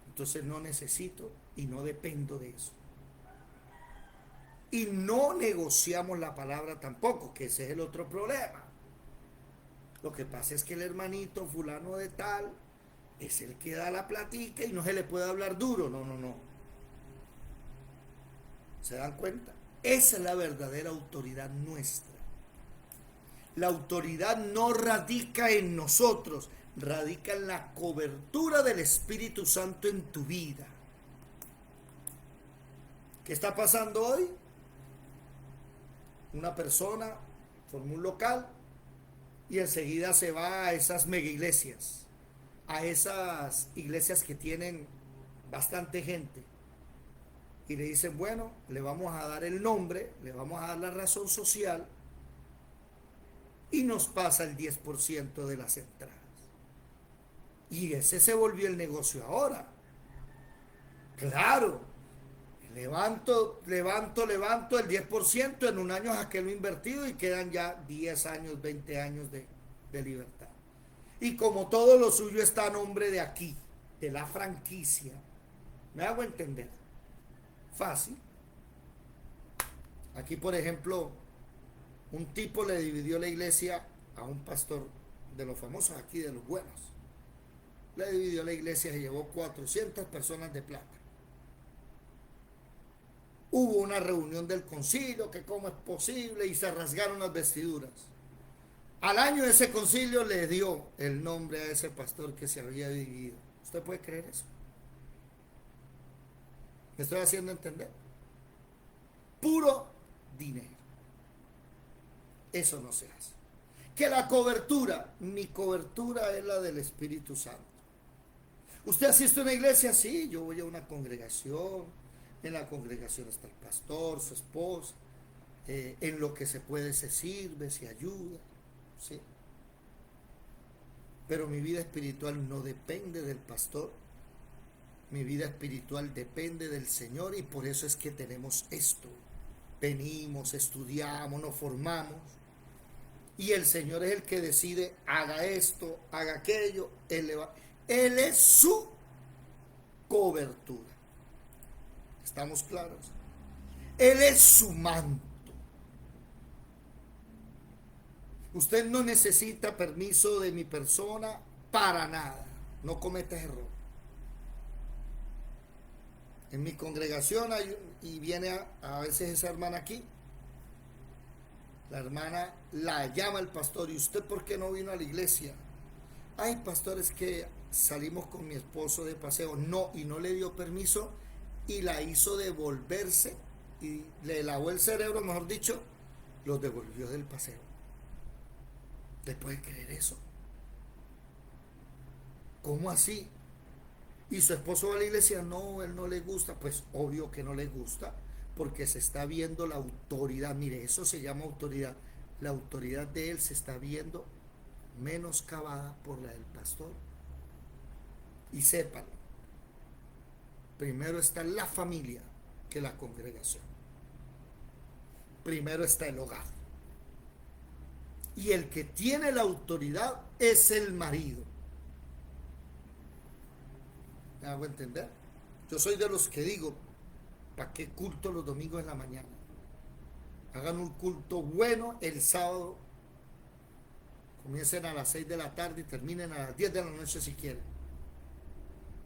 Entonces no necesito y no dependo de eso. Y no negociamos la palabra tampoco, que ese es el otro problema. Lo que pasa es que el hermanito fulano de tal es el que da la platica y no se le puede hablar duro. No. ¿Se dan cuenta? Esa es la verdadera autoridad nuestra. La autoridad no radica en nosotros, radica en la cobertura del Espíritu Santo en tu vida. ¿Qué está pasando hoy? Una persona forma un local y enseguida se va a esas mega iglesias, a esas iglesias que tienen bastante gente. Y le dicen, bueno, le vamos a dar el nombre, le vamos a dar la razón social y nos pasa el 10% de las entradas. Y ese se volvió el negocio ahora. Claro, levanto el 10% en un año a que lo he invertido y quedan ya 10 años, 20 años de libertad. Y como todo lo suyo está a nombre de aquí, de la franquicia, ¿me hago entender? Fácil. Aquí, por ejemplo, un tipo le dividió la iglesia a un pastor de los famosos aquí, de los buenos. Le dividió la iglesia y llevó 400 personas de plata. Hubo una reunión del concilio, que cómo es posible, y se rasgaron las vestiduras. Al año de ese concilio le dio el nombre a ese pastor que se había dividido. ¿Usted puede creer eso? ¿Me estoy haciendo entender? Puro dinero. Eso no se hace. Que la cobertura, mi cobertura es la del Espíritu Santo. ¿Usted asiste a una iglesia? Sí, yo voy a una congregación. En la congregación está el pastor, su esposa, en lo que se puede se sirve, se ayuda, ¿sí? Pero mi vida espiritual no depende del pastor, mi vida espiritual depende del Señor, y por eso es que tenemos esto. Venimos, estudiamos, nos formamos, y el Señor es el que decide: haga esto, haga aquello. Él es su cobertura. ¿Estamos claros? Él es su manto. Usted no necesita permiso de mi persona para nada. No cometas error. En mi congregación hay, y viene a veces esa hermana aquí. La hermana la llama el pastor: ¿y usted por qué no vino a la iglesia? Ay, pastor, es que salimos con mi esposo de paseo. No, y no le dio permiso, y la hizo devolverse, y le lavó el cerebro, mejor dicho, los devolvió del paseo. ¿Te puede creer eso? ¿Cómo así? ¿Y su esposo va a la iglesia? No, él no le gusta. Pues obvio que no le gusta, porque se está viendo la autoridad. Mire, eso se llama autoridad. La autoridad de él se está viendo menoscabada por la del pastor. Y sépanlo, primero está la familia que la congregación. Primero está el hogar. Y el que tiene la autoridad es el marido. ¿Me hago entender? Yo soy de los que digo: ¿para qué culto los domingos en la mañana? Hagan un culto bueno el sábado. Comiencen a las 6 de la tarde y terminen a las 10 de la noche si quieren.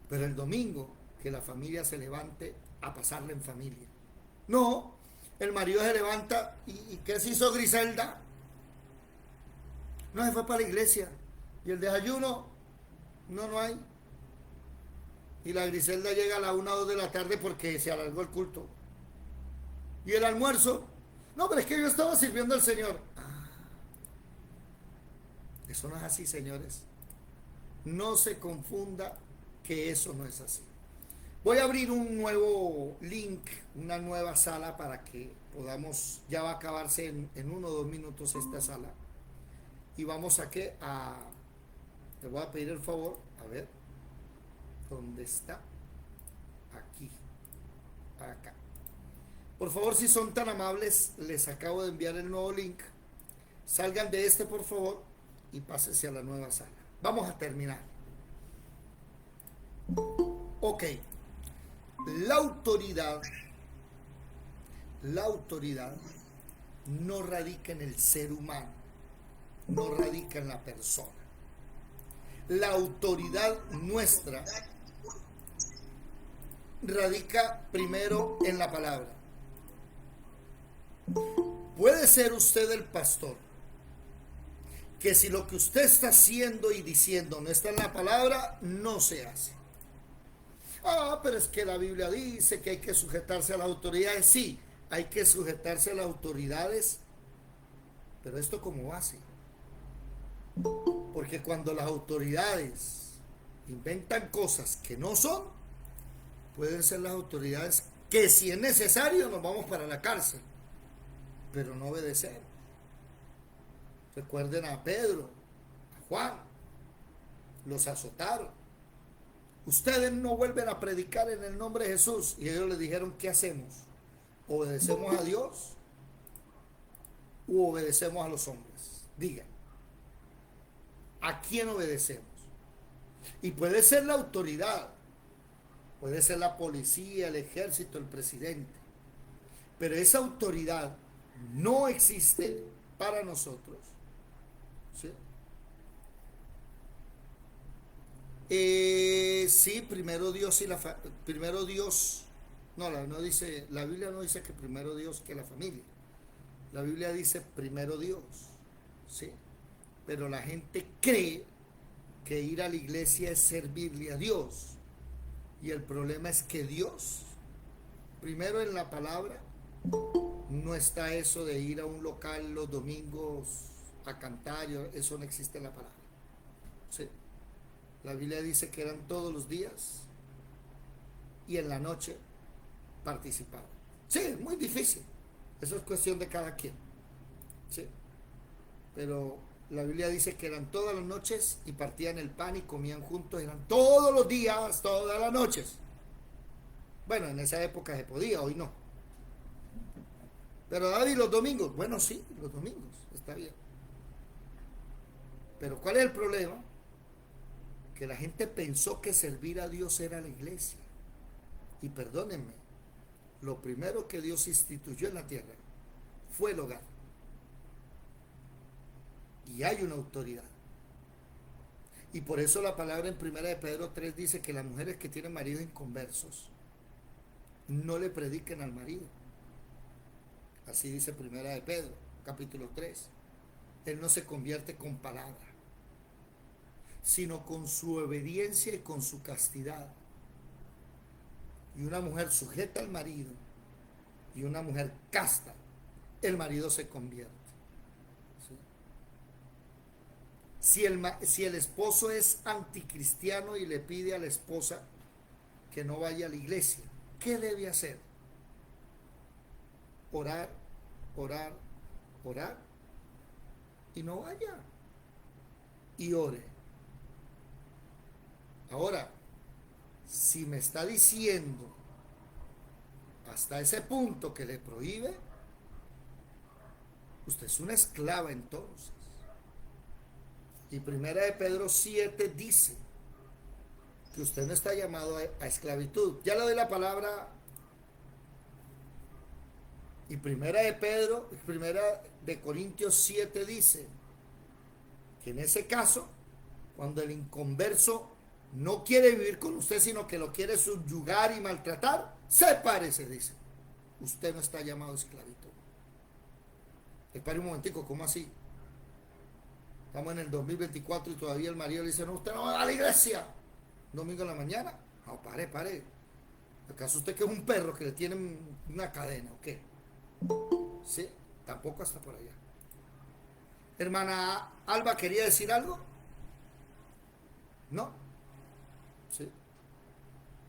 Pero el domingo, que la familia se levante a pasarla en familia. No, el marido se levanta y ¿qué se hizo Griselda? No, se fue para la iglesia. Y el desayuno, no hay. Y la Griselda llega a las 1 o 2 de la tarde porque se alargó el culto. Y el almuerzo, no, pero es que yo estaba sirviendo al Señor. Eso no es así, señores. No se confunda que eso no es así. Voy a abrir un nuevo link, una nueva sala para que podamos, ya va a acabarse en 1 o 2 minutos esta sala. Y vamos a que te voy a pedir el favor, a ver, ¿dónde está? Aquí, acá. Por favor, si son tan amables, les acabo de enviar el nuevo link. Salgan de este, por favor, y pásense a la nueva sala. Vamos a terminar. Ok. La autoridad no radica en el ser humano, no radica en la persona. La autoridad nuestra radica primero en la palabra. Puede ser usted el pastor, que si lo que usted está haciendo y diciendo no está en la palabra, no se hace. Pero es que la Biblia dice que hay que sujetarse a las autoridades. Sí, hay que sujetarse a las autoridades, pero esto como base. Porque cuando las autoridades inventan cosas que no son, pueden ser las autoridades que, si es necesario, nos vamos para la cárcel, pero no obedecer. Recuerden a Pedro, a Juan, los azotaron. Ustedes no vuelven a predicar en el nombre de Jesús. Y ellos le dijeron: ¿qué hacemos? ¿Obedecemos a Dios u obedecemos a los hombres? Digan, ¿a quién obedecemos? Y puede ser la autoridad, puede ser la policía, el ejército, el presidente, pero esa autoridad no existe para nosotros, ¿sí? Sí, primero Dios y primero Dios. No dice, la Biblia no dice que primero Dios que la familia. La Biblia dice primero Dios, ¿sí? Pero la gente cree que ir a la iglesia es servirle a Dios. Y el problema es que Dios, primero en la palabra, no está eso de ir a un local los domingos a cantar. Eso no existe en la palabra, ¿sí? La Biblia dice que eran todos los días y en la noche participar. Sí, es muy difícil, Eso es cuestión de cada quien. ¿Sí? Pero la Biblia dice que eran todas las noches y partían el pan y comían juntos, eran todos los días, todas las noches. Bueno, en esa época se podía, hoy no. Pero David, los domingos, bueno, sí, los domingos, está bien. Pero ¿cuál es el problema? Que la gente pensó que servir a Dios era la iglesia. Y perdónenme, lo primero que Dios instituyó en la tierra fue el hogar. Y hay una autoridad. Y por eso la palabra en 1 de Pedro 3 dice que las mujeres que tienen maridos inconversos no le prediquen al marido. Así dice 1 de Pedro, capítulo 3. Él no se convierte con palabra, sino con su obediencia y con su castidad. Y una mujer sujeta al marido y una mujer casta, el marido se convierte. ¿Sí? Si el esposo es anticristiano y le pide a la esposa que no vaya a la iglesia, ¿qué debe hacer? Orar, orar, orar, y no vaya, y ore. Ahora, si me está diciendo hasta ese punto que le prohíbe, usted es una esclava entonces. Y 1 de Pedro 7 dice que usted no está llamado a esclavitud. Ya le doy la palabra. Y 1 de Corintios 7 dice que en ese caso, cuando el inconverso no quiere vivir con usted, sino que lo quiere subyugar y maltratar, sepárese, dice. Usted no está llamado a esclavitud. Espere un momentico, ¿cómo así? Estamos en el 2024 y todavía el marido le dice, no, usted no va a la iglesia. Domingo en la mañana. No, pare. ¿Acaso usted que es un perro que le tienen una cadena o qué? Sí, tampoco hasta por allá. Hermana Alba, ¿quería decir algo? No. Sí.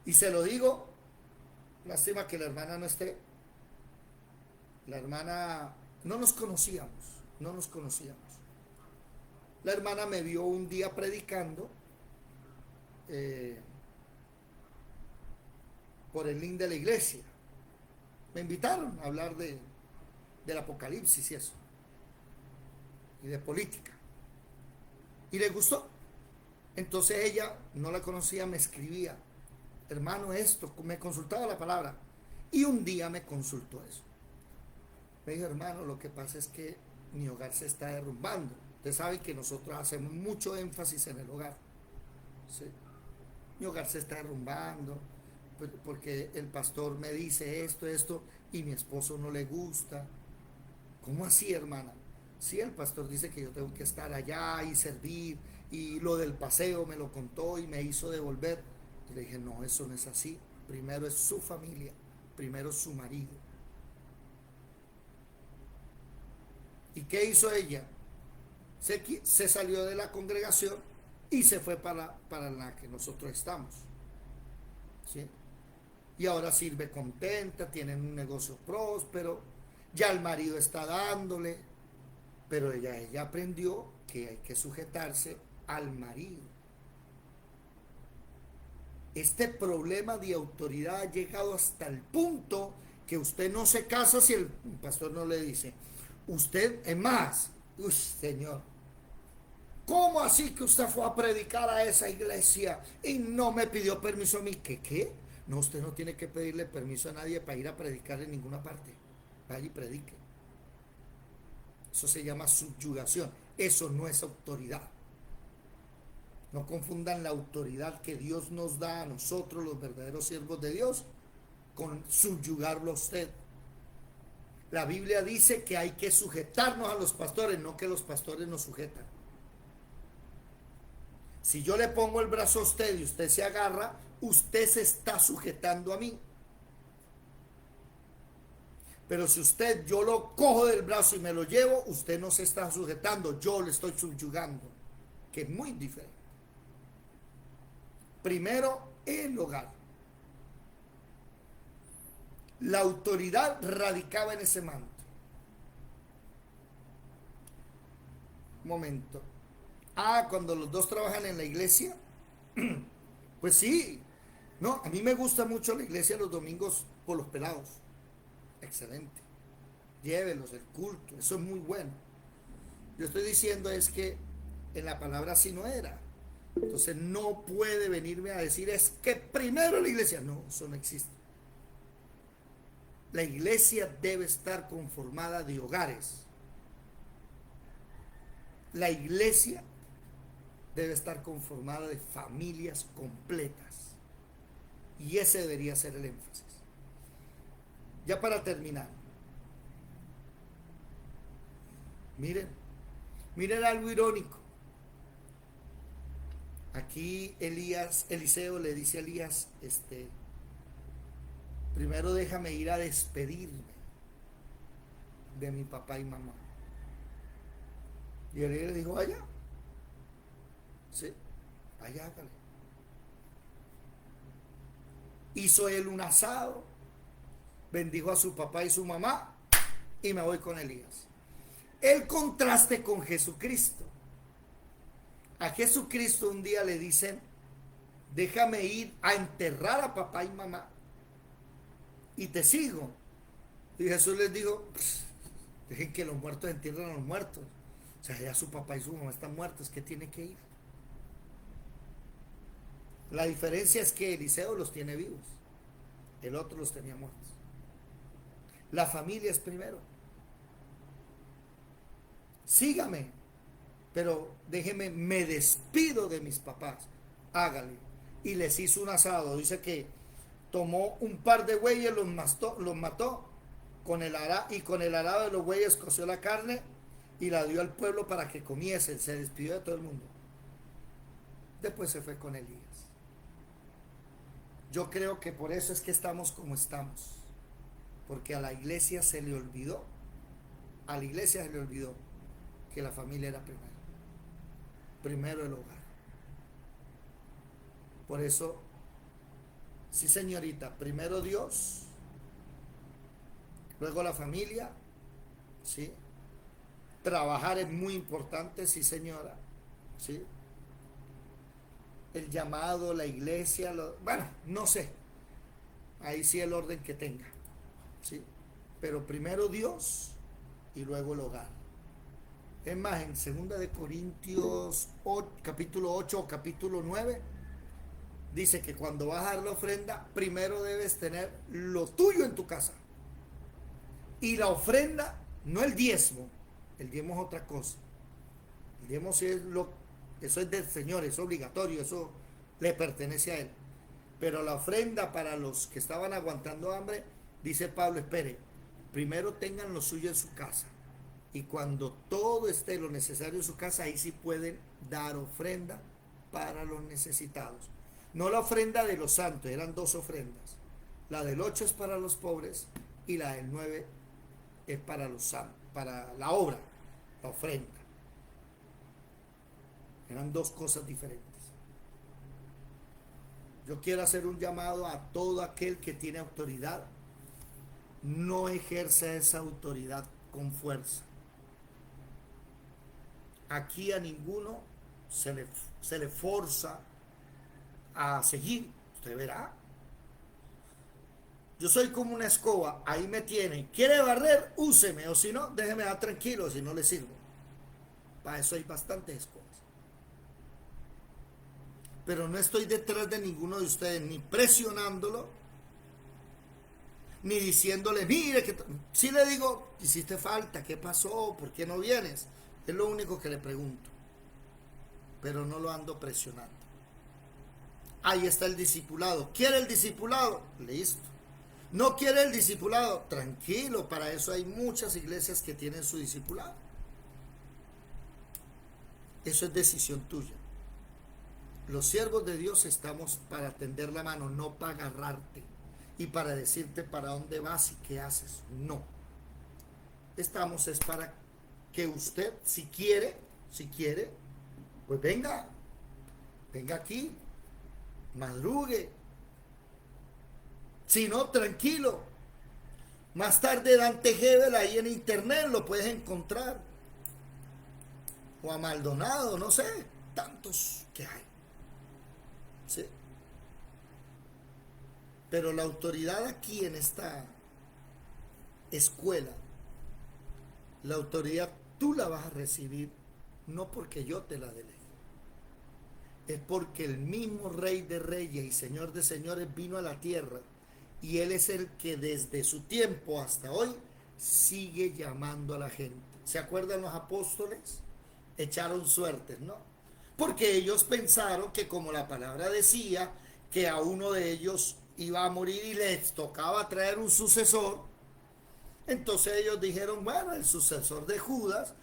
Y se lo digo, lástima que la hermana no esté. La hermana, no nos conocíamos. La hermana me vio un día predicando por el link de la iglesia. Me invitaron a hablar del Apocalipsis y eso, y de política, y le gustó. Entonces ella, no la conocía, me escribía, hermano, esto, me consultaba la palabra, y un día me consultó eso. Me dijo, hermano, lo que pasa es que mi hogar se está derrumbando. Usted sabe que nosotros hacemos mucho énfasis en el hogar. ¿Sí? Mi hogar se está derrumbando porque el pastor me dice esto, y mi esposo no le gusta. ¿Cómo así, hermana? Sí, el pastor dice que yo tengo que estar allá y servir, y lo del paseo me lo contó y me hizo devolver. Y le dije, no, eso no es así. Primero es su familia, primero es su marido. ¿Y qué hizo ella? Se salió de la congregación y se fue para la que nosotros estamos. ¿Sí? Y ahora sirve contenta, tienen un negocio próspero, ya el marido está dándole, pero ella aprendió que hay que sujetarse al marido. Este problema de autoridad ha llegado hasta el punto que usted no se casa si el pastor no le dice, usted, es más, uy, señor, ¿cómo así que usted fue a predicar a esa iglesia y no me pidió permiso a mí? ¿Qué? No, usted no tiene que pedirle permiso a nadie para ir a predicar en ninguna parte. Vaya y predique. Eso se llama subyugación. Eso no es autoridad. No confundan la autoridad que Dios nos da a nosotros, los verdaderos siervos de Dios, con subyugarlo a usted. La Biblia dice que hay que sujetarnos a los pastores, no que los pastores nos sujetan. Si yo le pongo el brazo a usted y usted se agarra, usted se está sujetando a mí. Pero si yo lo cojo del brazo y me lo llevo, usted no se está sujetando, yo le estoy subyugando, que es muy diferente. Primero, el hogar. La autoridad radicaba en ese manto. Un momento. Cuando los dos trabajan en la iglesia. Pues sí. No, a mí me gusta mucho la iglesia los domingos por los pelados. Excelente. Llévelos, el culto, eso es muy bueno. Yo estoy diciendo es que en la palabra así no era. Entonces no puede venirme a decir es que primero la iglesia. No, eso no existe. La iglesia debe estar conformada de hogares. La iglesia debe estar conformada de familias completas. Y ese debería ser el énfasis. Ya para terminar. Miren algo irónico. Aquí Eliseo le dice a Elías, primero déjame ir a despedirme de mi papá y mamá. Y Elías le dijo, vaya. Sí, vaya, hágale. Hizo él un asado, bendijo a su papá y su mamá, y me voy con Elías. El contraste con Jesucristo. A Jesucristo un día le dicen, déjame ir a enterrar a papá y mamá y te sigo. Y Jesús les dijo, dejen que los muertos entierren a los muertos. O sea, ya su papá y su mamá están muertos, ¿qué tiene que ir? La diferencia es que Eliseo los tiene vivos, el otro los tenía muertos. La familia es primero. Sígame, pero déjeme, me despido de mis papás, hágale. Y les hizo un asado. Dice que tomó un par de bueyes, los mató con el arado, y con el arado de los bueyes coció la carne y la dio al pueblo para que comiesen. Se despidió de todo el mundo. Después se fue con Elías. Yo creo que por eso es que estamos como estamos, porque a la iglesia se le olvidó, que la familia era primero el hogar. Por eso, sí señorita, primero Dios, luego la familia, sí. Trabajar es muy importante, sí señora, sí. El llamado, la iglesia, bueno, no sé, ahí sí el orden que tenga, sí. Pero primero Dios y luego el hogar. Es más, en 2 de Corintios capítulo 8 o capítulo 9 dice que cuando vas a dar la ofrenda, primero debes tener lo tuyo en tu casa. Y la ofrenda, no el diezmo es otra cosa. El diezmo sí eso es del Señor, es obligatorio, eso le pertenece a Él. Pero la ofrenda para los que estaban aguantando hambre, dice Pablo, espere, primero tengan lo suyo en su casa. Y cuando todo esté lo necesario en su casa, ahí sí pueden dar ofrenda para los necesitados. No la ofrenda de los santos, eran 2 ofrendas. La del 8 es para los pobres y la del 9 es para los santos, para la obra, la ofrenda. Eran 2 cosas diferentes. Yo quiero hacer un llamado a todo aquel que tiene autoridad. No ejerza esa autoridad con fuerza. Aquí a ninguno se le forza a seguir. Usted verá. Yo soy como una escoba, ahí me tienen. ¿Quiere barrer? Úseme, o si no, déjeme dar tranquilo, si no le sirvo. Para eso hay bastantes escobas. Pero no estoy detrás de ninguno de ustedes, ni presionándolo, ni diciéndole, mire, que si le digo, hiciste falta, ¿qué pasó? ¿Por qué no vienes? Es lo único que le pregunto. Pero no lo ando presionando. Ahí está el discipulado. ¿Quiere el discipulado? Listo. ¿No quiere el discipulado? Tranquilo, para eso hay muchas iglesias que tienen su discipulado. Eso es decisión tuya. Los siervos de Dios estamos para tender la mano, no para agarrarte y para decirte para dónde vas y qué haces. No. Estamos es para que usted, si quiere, pues venga aquí, madrugue. Si no, tranquilo. Más tarde Dante Gebel ahí en internet lo puedes encontrar. o a Maldonado, no sé, tantos que hay. ¿Sí? Pero la autoridad aquí en esta escuela, la autoridad tú la vas a recibir no porque yo te la delegue, es porque el mismo Rey de Reyes y Señor de Señores vino a la tierra y Él es el que desde su tiempo hasta hoy sigue llamando a la gente. ¿Se acuerdan los apóstoles? Echaron suertes, ¿no? Porque ellos pensaron que como la palabra decía que a uno de ellos iba a morir y les tocaba traer un sucesor, entonces ellos dijeron, bueno, el sucesor de Judas,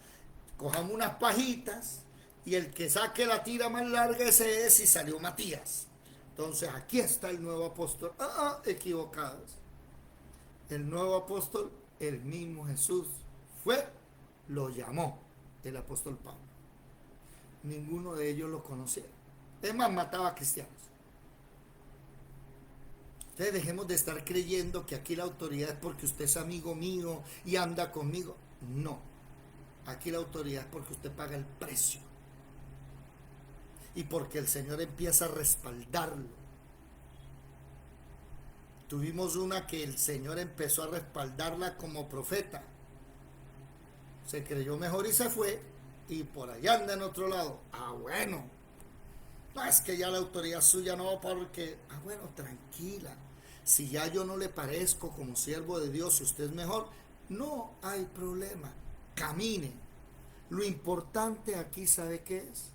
cojamos unas pajitas y el que saque la tira más larga ese es, y salió Matías. Entonces aquí está el nuevo apóstol. Equivocados. El nuevo apóstol, el mismo Jesús fue, lo llamó el apóstol Pablo. Ninguno de ellos lo conocía. Es más, mataba a cristianos. Entonces dejemos de estar creyendo que aquí la autoridad es porque usted es amigo mío y anda conmigo. No. Aquí la autoridad es porque usted paga el precio. Y porque el Señor empieza a respaldarlo. Tuvimos una que el Señor empezó a respaldarla como profeta. Se creyó mejor y se fue. Y por allá anda en otro lado. Bueno. No, es que ya la autoridad suya no, porque... bueno, tranquila. Si ya yo no le parezco como siervo de Dios, si usted es mejor, no hay problema. Camine. Lo importante aquí, ¿sabe qué es?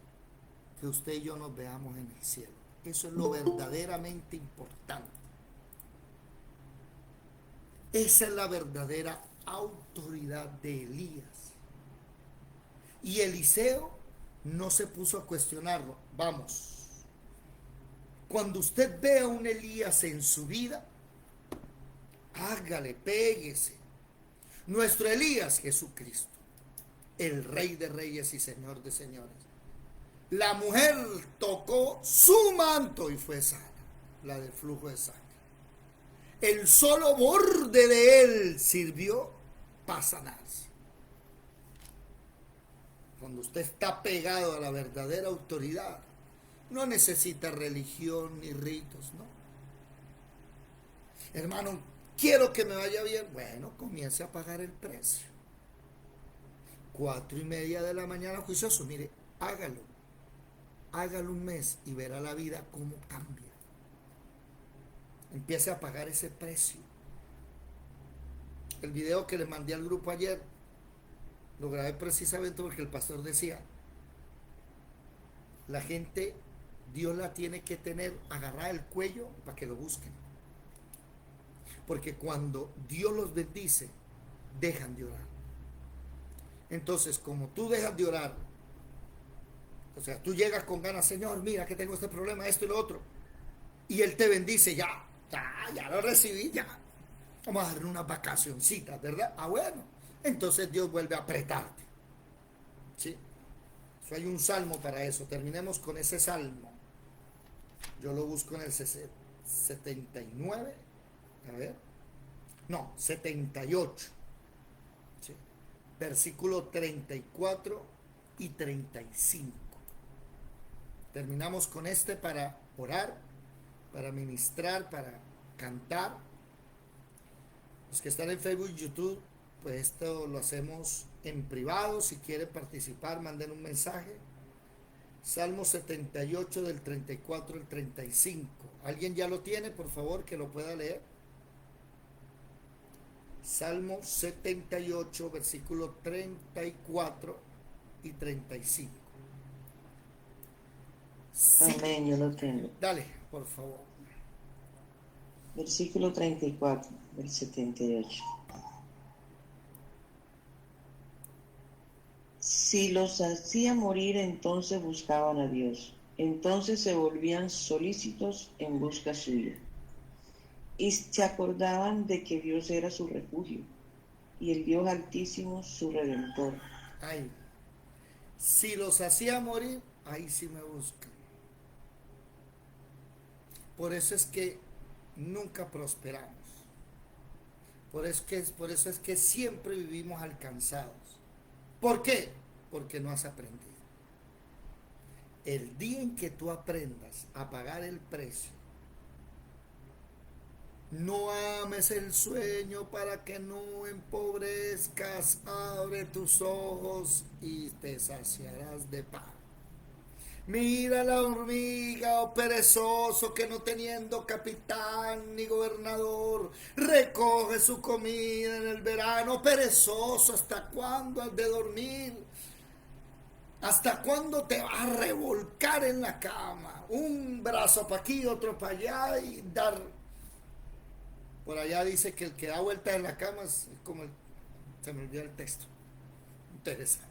Que usted y yo nos veamos en el cielo. Eso es lo verdaderamente importante. Esa es la verdadera autoridad de Elías. Y Eliseo no se puso a cuestionarlo. Vamos. Cuando usted vea un Elías en su vida, hágale, péguese. Nuestro Elías, Jesucristo, el Rey de Reyes y Señor de Señores. La mujer tocó su manto y fue sana, la del flujo de sangre. El solo borde de él sirvió para sanarse. Cuando usted está pegado a la verdadera autoridad, no necesita religión ni ritos, ¿no? Hermano, quiero que me vaya bien. Bueno, comience a pagar el precio. 4:30 de la mañana, juicioso. Mire, hágalo. Hágalo un mes y verá la vida cómo cambia. Empiece a pagar ese precio. El video que le mandé al grupo ayer, lo grabé precisamente porque el pastor decía, la gente, Dios la tiene que tener agarrada el cuello para que lo busquen. Porque cuando Dios los bendice, dejan de orar. Entonces, como tú dejas de orar, o sea, tú llegas con ganas, Señor, mira que tengo este problema, esto y lo otro, y Él te bendice, ya lo recibí, ya. Vamos a darle unas vacacioncitas, ¿verdad? Bueno, entonces Dios vuelve a apretarte. ¿Sí? Eso hay un salmo para eso. Terminemos con ese salmo. Yo lo busco en el 79. A ver. No, 78. ¿Sí? Versículo 34 y 35. Terminamos con este para orar, para ministrar, para cantar. Los que están en Facebook y YouTube, pues esto lo hacemos en privado. Si quieren participar, manden un mensaje. Salmo 78 del 34 al 35. ¿Alguien ya lo tiene? Por favor, que lo pueda leer. Salmo 78, versículo 34 y 35. Sí. Amén, yo lo tengo. Dale, por favor. Versículo 34 del 78. Si los hacía morir, entonces buscaban a Dios. Entonces se volvían solícitos en busca suya. Y se acordaban de que Dios era su refugio y el Dios Altísimo su Redentor. Ahí. Si los hacía morir, ahí sí me buscan. Por eso es que nunca prosperamos. Por eso es que siempre vivimos alcanzados. ¿Por qué? Porque no has aprendido. el día en que tú aprendas a pagar el precio, no ames el sueño para que no empobrezcas, abre tus ojos y te saciarás de paz. Mira la hormiga, oh perezoso, que no teniendo capitán ni gobernador, recoge su comida en el verano. Perezoso, ¿hasta cuándo has de dormir? ¿Hasta cuándo te vas a revolcar en la cama? Un brazo para aquí, otro para allá y dar. Por allá dice que el que da vueltas en la cama es como se me olvidó el texto. Interesante.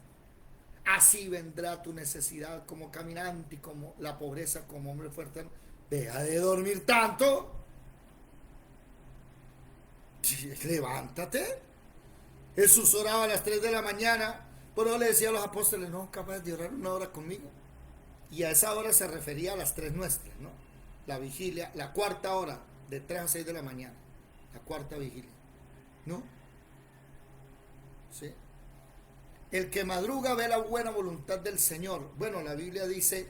Así vendrá tu necesidad como caminante y como la pobreza como hombre fuerte. Deja de dormir tanto. Levántate. Jesús oraba a las 3 de la mañana. Por eso le decía a los apóstoles, no, capaz de orar una hora conmigo. Y a esa hora se refería a las 3 nuestras, ¿no? La vigilia, la cuarta hora, de 3 a 6 de la mañana. La cuarta vigilia. ¿No? ¿Sí? El que madruga ve la buena voluntad del Señor. Bueno, la Biblia dice,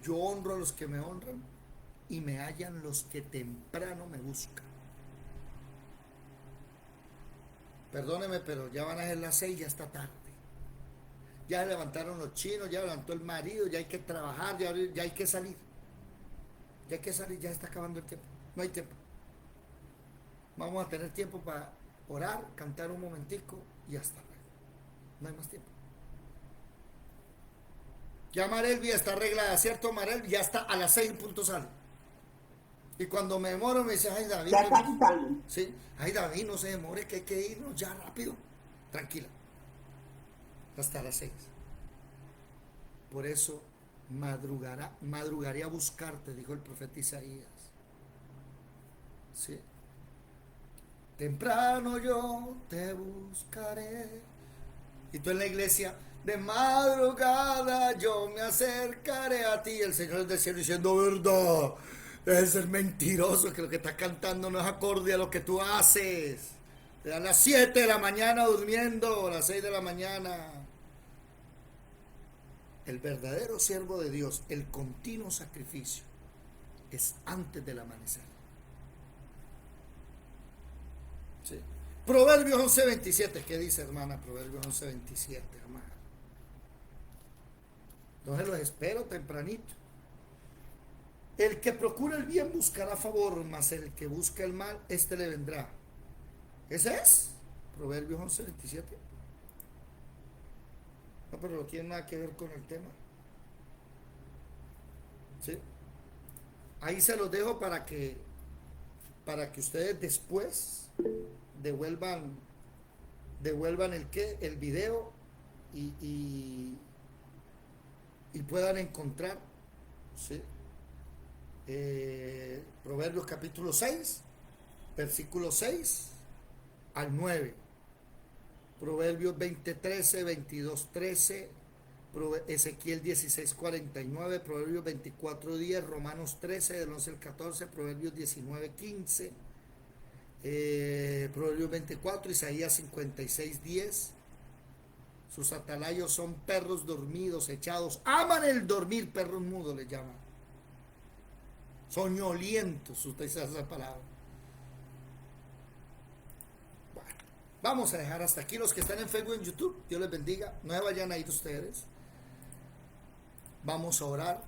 yo honro a los que me honran y me hallan los que temprano me buscan. Perdóneme, pero ya van a ser las 6, ya está tarde. Ya se levantaron los chinos, ya levantó el marido, ya hay que trabajar, ya hay que salir. Ya hay que salir, ya está acabando el tiempo. No hay tiempo. Vamos a tener tiempo para orar, cantar un momentico y hasta luego. No hay más tiempo. Ya Marelvi está arreglada, ¿cierto, Marelvi? Ya está a las 6 punto sale. Y cuando me demoro me dice, ay David, Ya está quitando. sí, ay David, no se demore, que hay que irnos ya rápido. Tranquila. Hasta las 6. Por eso madrugaré a buscarte, dijo el profeta Isaías. Sí. Temprano yo te buscaré. Y tú en la iglesia, de madrugada yo me acercaré a ti. El Señor es del cielo diciendo, verdad, debe ser mentiroso, que lo que estás cantando no es acorde a lo que tú haces. Te dan las 7 de la mañana durmiendo, las 6 de la mañana. El verdadero siervo de Dios, el continuo sacrificio, es antes del amanecer. Sí. Proverbios 11:27, ¿qué dice, hermana? Proverbios 11:27, hermana. Entonces los espero tempranito. El que procura el bien buscará favor, mas el que busca el mal, este le vendrá. ¿Ese es? Proverbios 11:27. No, pero no tiene nada que ver con el tema. ¿Sí? Ahí se los dejo para que ustedes después devuelvan el video y puedan encontrar, ¿sí? Proverbios capítulo 6, versículo 6 al 9, Proverbios 20:13, 22:13, Ezequiel 16:49, Proverbios 24:10, Romanos 13, del 11 al 14, Proverbios 19:15, Proverbios 24, Isaías 56:10. Sus atalayos son perros dormidos, echados. Aman el dormir, perros mudos les llaman. Soñolientos, usted sabe esa palabra. Bueno, vamos a dejar hasta aquí los que están en Facebook y en YouTube. Dios les bendiga. No se vayan a ir ustedes. Vamos a orar.